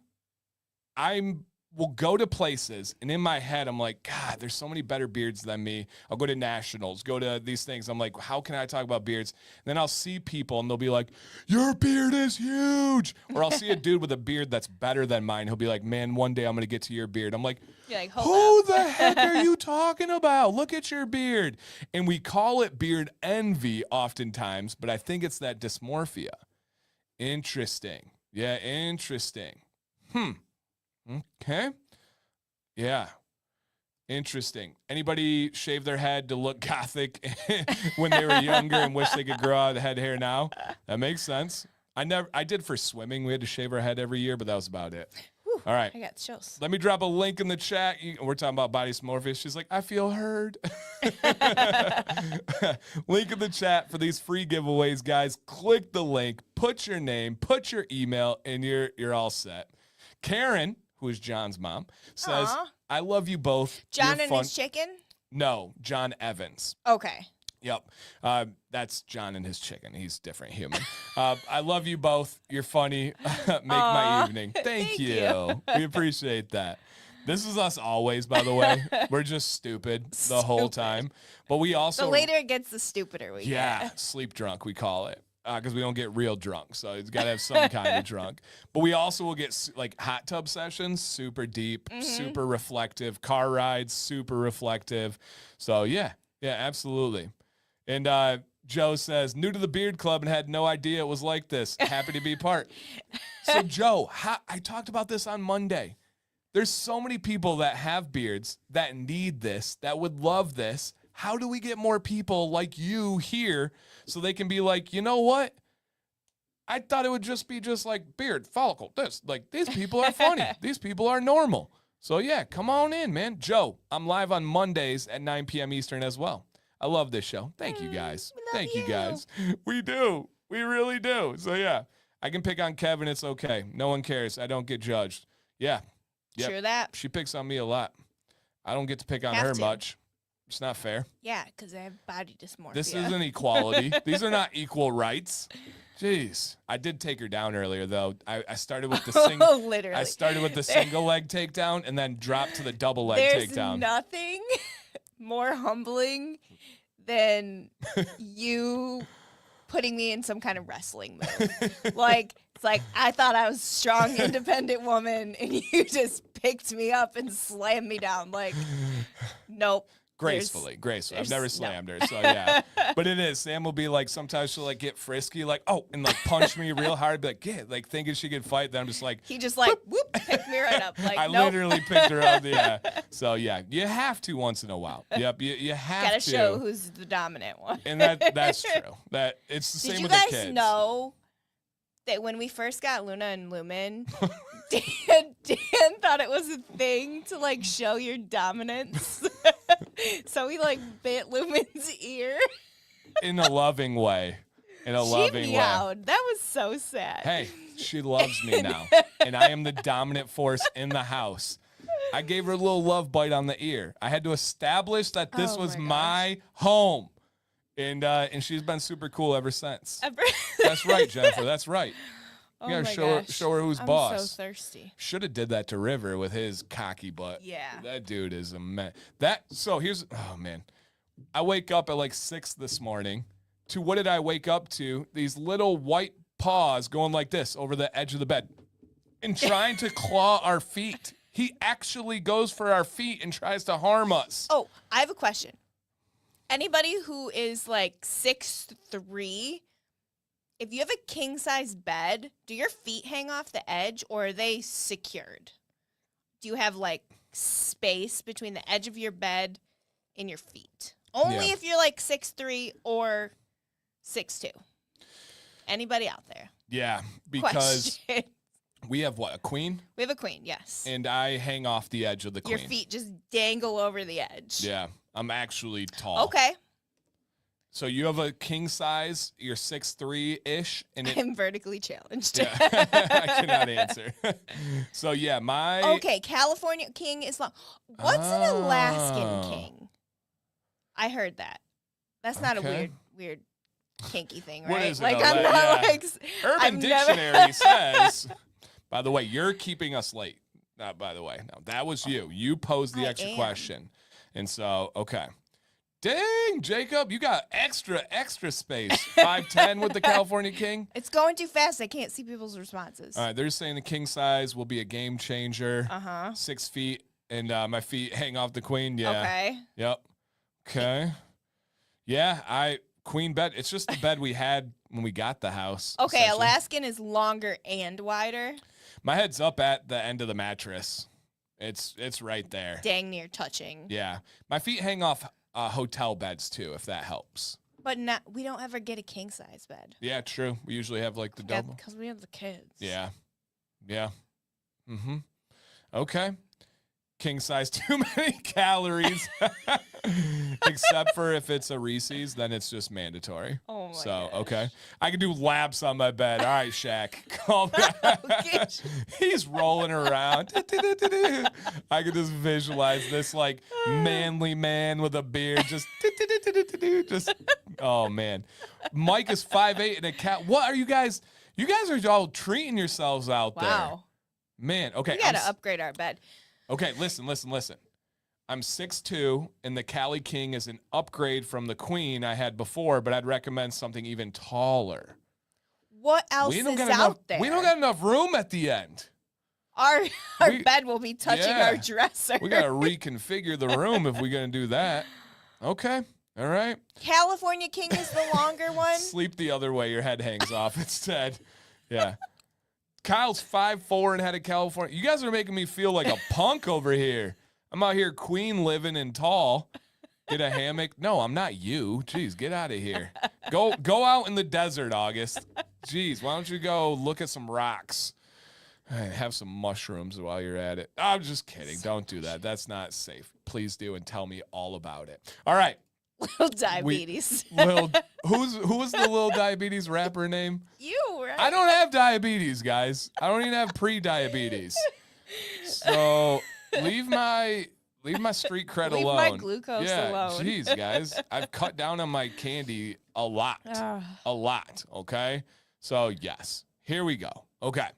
will go to places, and in my head, I'm like, God, there's so many better beards than me. I'll go to nationals, go to these things. I'm like, how can I talk about beards? And then I'll see people, and they'll be like, your beard is huge. Or I'll see a dude with a beard that's better than mine. He'll be like, man, one day I'm going to get to your beard. I'm like, who the heck are you talking about? Look at your beard. And we call it beard envy oftentimes, but I think it's that dysmorphia. Interesting. Yeah, interesting. Okay. Yeah. Interesting. Anybody shave their head to look gothic when they were younger and wish they could grow out the head hair now? That makes sense. I did for swimming. We had to shave our head every year, but that was about it. Whew, all right. I got chills. Let me drop a link in the chat. We're talking about body dysmorphia. She's like, I feel heard. Link in the chat for these free giveaways, guys. Click the link, put your name, put your email, and you're all set. Karen, who is John's mom, says, I love you both. John and his chicken? No, John Evans. Okay. Yep. That's John and his chicken. He's different human. I love you both. You're funny. Make my evening. Thank you. We appreciate that. This is us always, by the way. We're just stupid the whole time. But we also... The later it gets, the stupider we get. Sleep drunk, we call it. Because we don't get real drunk, so it's got to have some kind of drunk. But we also will get like hot tub sessions, super deep, super reflective. Car rides, super reflective. So yeah, absolutely. And Joe says, new to the Beard Club and had no idea it was like this. Happy to be part. So Joe, I talked about this on Monday. There's so many people that have beards that need this, that would love this. How do we get more people like you here so they can be like, you know what? I thought it would just be just like beard, follicle, this. Like, these people are funny. These people are normal. So, yeah, come on in, man. Joe, I'm live on Mondays at 9 p.m. Eastern as well. I love this show. Thank you, guys. Thank you, guys. We do. We really do. So, yeah, I can pick on Kevin. It's okay. No one cares. I don't get judged. Yeah. Yep. True that. She picks on me a lot. I don't get to pick on her much. It's not fair. Yeah, because I have body dysmorphia. This isn't equality. These are not equal rights. Jeez. I did take her down earlier, though. I started with the single. Literally. I started with the single leg takedown and then dropped to the double leg takedown. There's nothing more humbling than you putting me in some kind of wrestling move. It's like I thought I was a strong, independent woman, and you just picked me up and slammed me down. Like, nope. Gracefully. I've never slammed her, so yeah. But it is. Sam will be like, sometimes she'll like get frisky, like, and like punch me real hard, be like, yeah, like thinking she could fight. Then I'm just like, he just like, whoop, picked me right up. Like, I literally picked her up. Yeah. So yeah, you have to once in a while. Yep, you have gotta to. show who's the dominant one. And that's true. That it's the same with the kids. Did you guys know that when we first got Luna and Lumen, Dan thought it was a thing to like show your dominance? So he like bit Lumen's ear in a loving way. She meowed. That was so sad. Hey, she loves me now, and I am the dominant force in the house. I gave her a little love bite on the ear. I had to establish that this was my home, and she's been super cool ever since. That's right, Jennifer. That's right. You gotta show her who's boss. I'm so thirsty. Should have did that to River with his cocky butt. Yeah. That dude is a man. Oh man. I wake up at like 6 this morning to what did I wake up to? These little white paws going like this over the edge of the bed and trying to claw our feet. He actually goes for our feet and tries to harm us. Oh, I have a question. Anybody who is like 6'3", if you have a king-size bed, do your feet hang off the edge or are they secured? Do you have, like, space between the edge of your bed and your feet? Only if you're, like, 6'3" or 6'2". Anybody out there? Yeah, because We have what, a queen? We have a queen, yes. And I hang off the edge of the queen. Your feet just dangle over the edge. Yeah, I'm actually tall. Okay. So you have a king size, you're 6'3"-ish. And I'm vertically challenged. yeah, I cannot answer. So yeah, Okay, California king is long. What's an Alaskan king? I heard that. That's not a weird kinky thing, right? What is it? Like I'm not like Urban Dictionary says. By the way, you're keeping us late. Not by the way. No, that was you. You posed the extra question. And so, okay. Dang, Jacob, you got extra space. 5'10" with the California king. It's going too fast. I can't see people's responses. All right, they're saying the king size will be a game changer. 6 feet, and my feet hang off the queen. Yeah. Okay. Yep. Okay. Yeah, queen bed. It's just the bed we had when we got the house. Okay, Alaskan is longer and wider. My head's up at the end of the mattress. It's right there. Dang near touching. Yeah. My feet hang off hotel beds too, if that helps. But we don't ever get a king size bed. Yeah, true. We usually have like the double. Because we have the kids. Yeah. Yeah. Mm-hmm. Okay. King size, too many calories. Except for if it's a Reese's, then it's just mandatory. Oh my So, gosh. okay. I can do laps on my bed. All right, Shaq. Call me. He's rolling around. I can just visualize this like manly man with a beard. Just, oh man. Mike is 5'8" and a cat. What are you guys? You guys are all treating yourselves out there. Wow. Man, okay. We got to upgrade our bed. Okay, listen. I'm 6'2", and the Cali King is an upgrade from the Queen I had before, but I'd recommend something even taller. What else is out there? We don't got enough room at the end. Our bed will be touching our dresser. We got to reconfigure the room if we're going to do that. Okay, all right. California King is the longer one. Sleep the other way. Your head hangs off instead. Yeah. Kyle's 5'4" and had a California. You guys are making me feel like a punk over here. I'm out here queen living and tall. Get a hammock. No, I'm not you. Jeez, get out of here. Go out in the desert, August. Jeez, why don't you go look at some rocks? Have some mushrooms while you're at it. I'm just kidding. Don't do that. That's not safe. Please do and tell me all about it. All right. Lil Diabetes. Who was the Lil Diabetes rapper name? You, right? I don't have diabetes, guys. I don't even have pre-diabetes. So leave my street cred alone. Leave my glucose alone. Jeez, guys. I've cut down on my candy a lot. A lot, okay? So, yes. Here we go. Okay.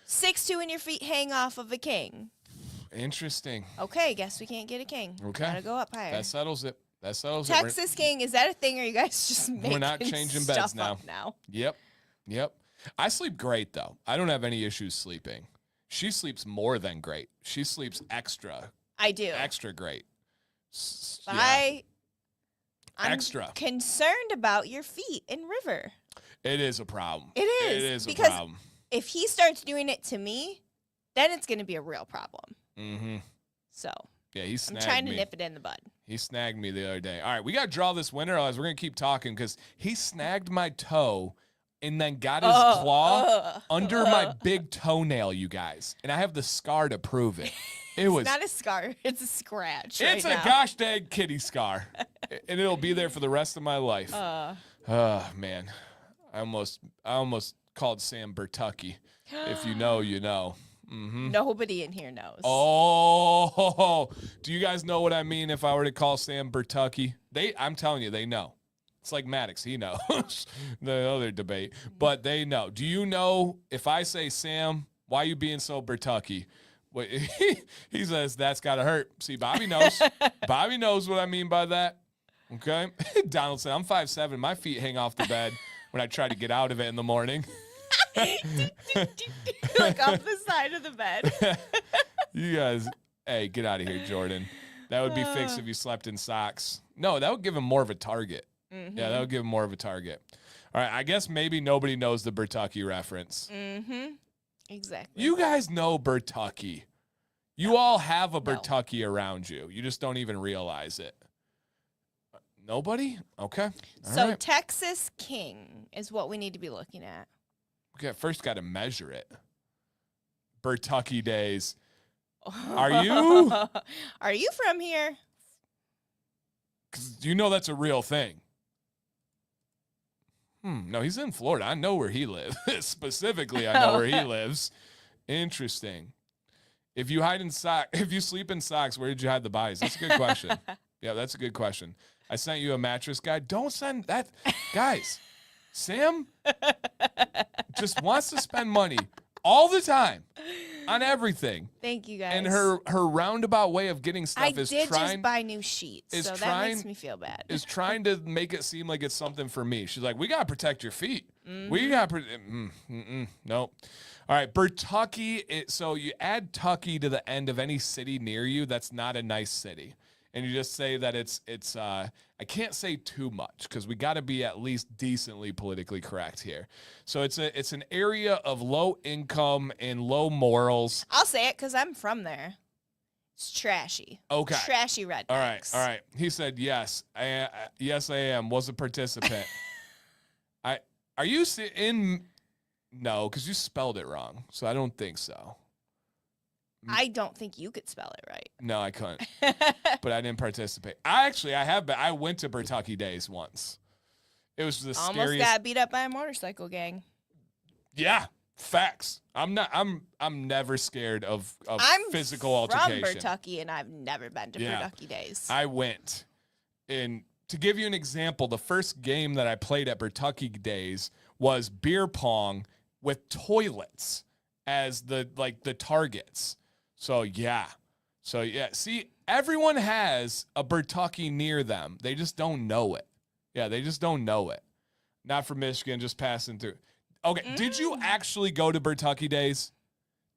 6'2" and your feet hang off of a king. Interesting. Okay, guess we can't get a king. Okay. Gotta go up higher. That settles it. Texas King, is that a thing, or are you guys just making We're not changing beds now. Yep. I sleep great, though. I don't have any issues sleeping. She sleeps more than great. She sleeps extra. I do. Extra great. I'm extra concerned about your feet in River. It is a problem. It is. It is because a problem. If he starts doing it to me, then it's going to be a real problem. Mm-hmm. So yeah, he snagged me. I'm trying to nip it in the bud. He snagged me the other day. All right, we got to draw this winner, otherwise we're going to keep talking because he snagged my toe and then got his claw under my big toenail, you guys. And I have the scar to prove it. It's not a scar. It's a scratch. It's a gosh dang kitty scar. And it'll be there for the rest of my life. Oh, man. I almost called Sam Bertucky. If you know, you know. Mm-hmm. Nobody in here knows. Oh, do you guys know what I mean if I were to call Sam Bertucky? I'm telling you, they know. It's like Maddox, he knows. The other debate. But they know. Do you know if I say, Sam, why are you being so Bertucky? He says, that's got to hurt. See, Bobby knows. Bobby knows what I mean by that. Okay? Donald said, I'm 5'7". My feet hang off the bed when I try to get out of it in the morning. Like off the side of the bed. You guys, hey, get out of here, Jordan. That would be fixed if you slept in socks. No, that would give him more of a target. Mm-hmm. Yeah, that would give him more of a target. All right, I guess maybe nobody knows the Bertucky reference. Mm-hmm. Exactly. You guys know Bertucky. You all have a Bertucky around you. You just don't even realize it. Nobody? Okay. All right. Texas King is what we need to be looking at. Okay, first got to measure it. Bertucky days. Are you? Are you from here? 'Cause you know that's a real thing. No, he's in Florida. I know where he lives. Specifically, I know where he lives. Interesting. If you sleep in socks, where did you hide the bodies? That's a good question. Yeah, that's a good question. I sent you a mattress guide. Don't send that. Guys, Sam just wants to spend money all the time on everything. Thank you, guys. And her roundabout way of getting stuff is just trying buy new sheets, so that makes me feel bad. Is trying to make it seem like it's something for me. She's like, we got to protect your feet. We got to nope. All right, Bertucky. So you add Tucky to the end of any city near you that's not a nice city. And you just say that it's I can't say too much because we got to be at least decently politically correct here. So it's an area of low income and low morals. I'll say it because I'm from there. It's trashy. Okay. Trashy rednecks. All right. He said yes. Yes, I am. Was a participant. Are you in? No, because you spelled it wrong. So I don't think so. I don't think you could spell it right. No, I couldn't. But I didn't participate. I have been. I went to Bertucky Days once. It was the Almost scariest. got beat up by a motorcycle gang. Yeah, facts. I'm never scared of physical I'm altercation. from Bertucky, and I've never been to Bertucky Days. I went. And to give you an example, the first game that I played at Bertucky Days was beer pong with toilets as the targets. So yeah. See, everyone has a Bertucky near them. They just don't know it. Yeah, they just don't know it. Not from Michigan, just passing through. Okay, did you actually go to Bertucky Days?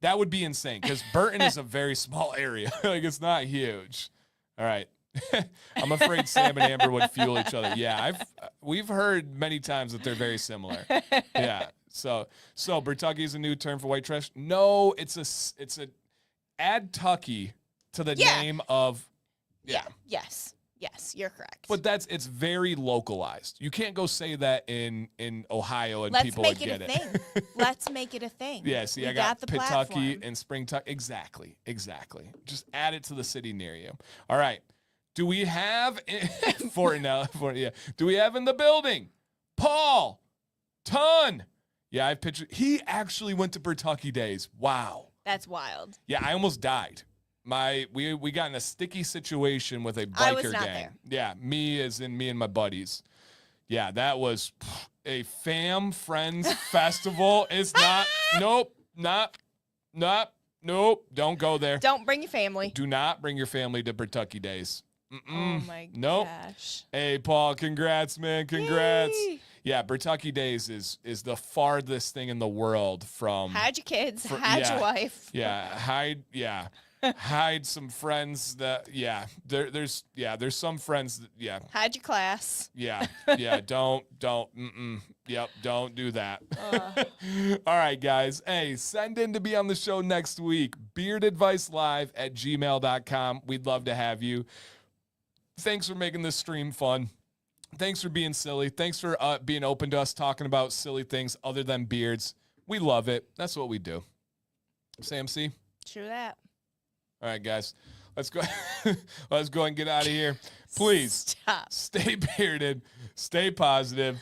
That would be insane because Burton is a very small area. Like, it's not huge. All right. I'm afraid Sam and Amber would fuel each other. Yeah, we've heard many times that they're very similar. Yeah. So Bertucky is a new term for white trash. No, it's a add Tucky to the name of. Yeah. Yes, you're correct. But it's very localized. You can't go say that in Ohio and people would get it. Let's make it a thing. Yeah, see, we I got the Pawtucky platform. and Spring Tucky. Exactly. Just add it to the city near you. All right. Do we have do we have in the building Paul Ton? Yeah, I've pictured. He actually went to Bertucky Days. Wow. That's wild. Yeah, I almost died. We got in a sticky situation with a biker I was not gang. there. Yeah, me and my buddies. Yeah, that was a friends festival. It's not. Nope. Don't go there. Don't bring your family. Do not bring your family to Bertucky Days. Oh my gosh. Hey, Paul, congrats, man. Congrats. Yay. Yeah, Bertucky Days is the farthest thing in the world from. Hide your kids. Hide your wife. Yeah, hide some friends that. Yeah, there's some friends that. Hide your class. Yeah. Don't. Yep. Don't do that. All right, guys. Hey, send in to be on the show next week. beardadvicelive@gmail.com. We'd love to have you. Thanks for making this stream fun. Thanks for being silly. Thanks for being open to us talking about silly things other than beards. We love it. That's what we do. Sam C. True that. All right, guys. Let's go. Let's go and get out of here. Please Stop. Stay bearded. Stay positive.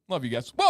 Love you guys. Whoa.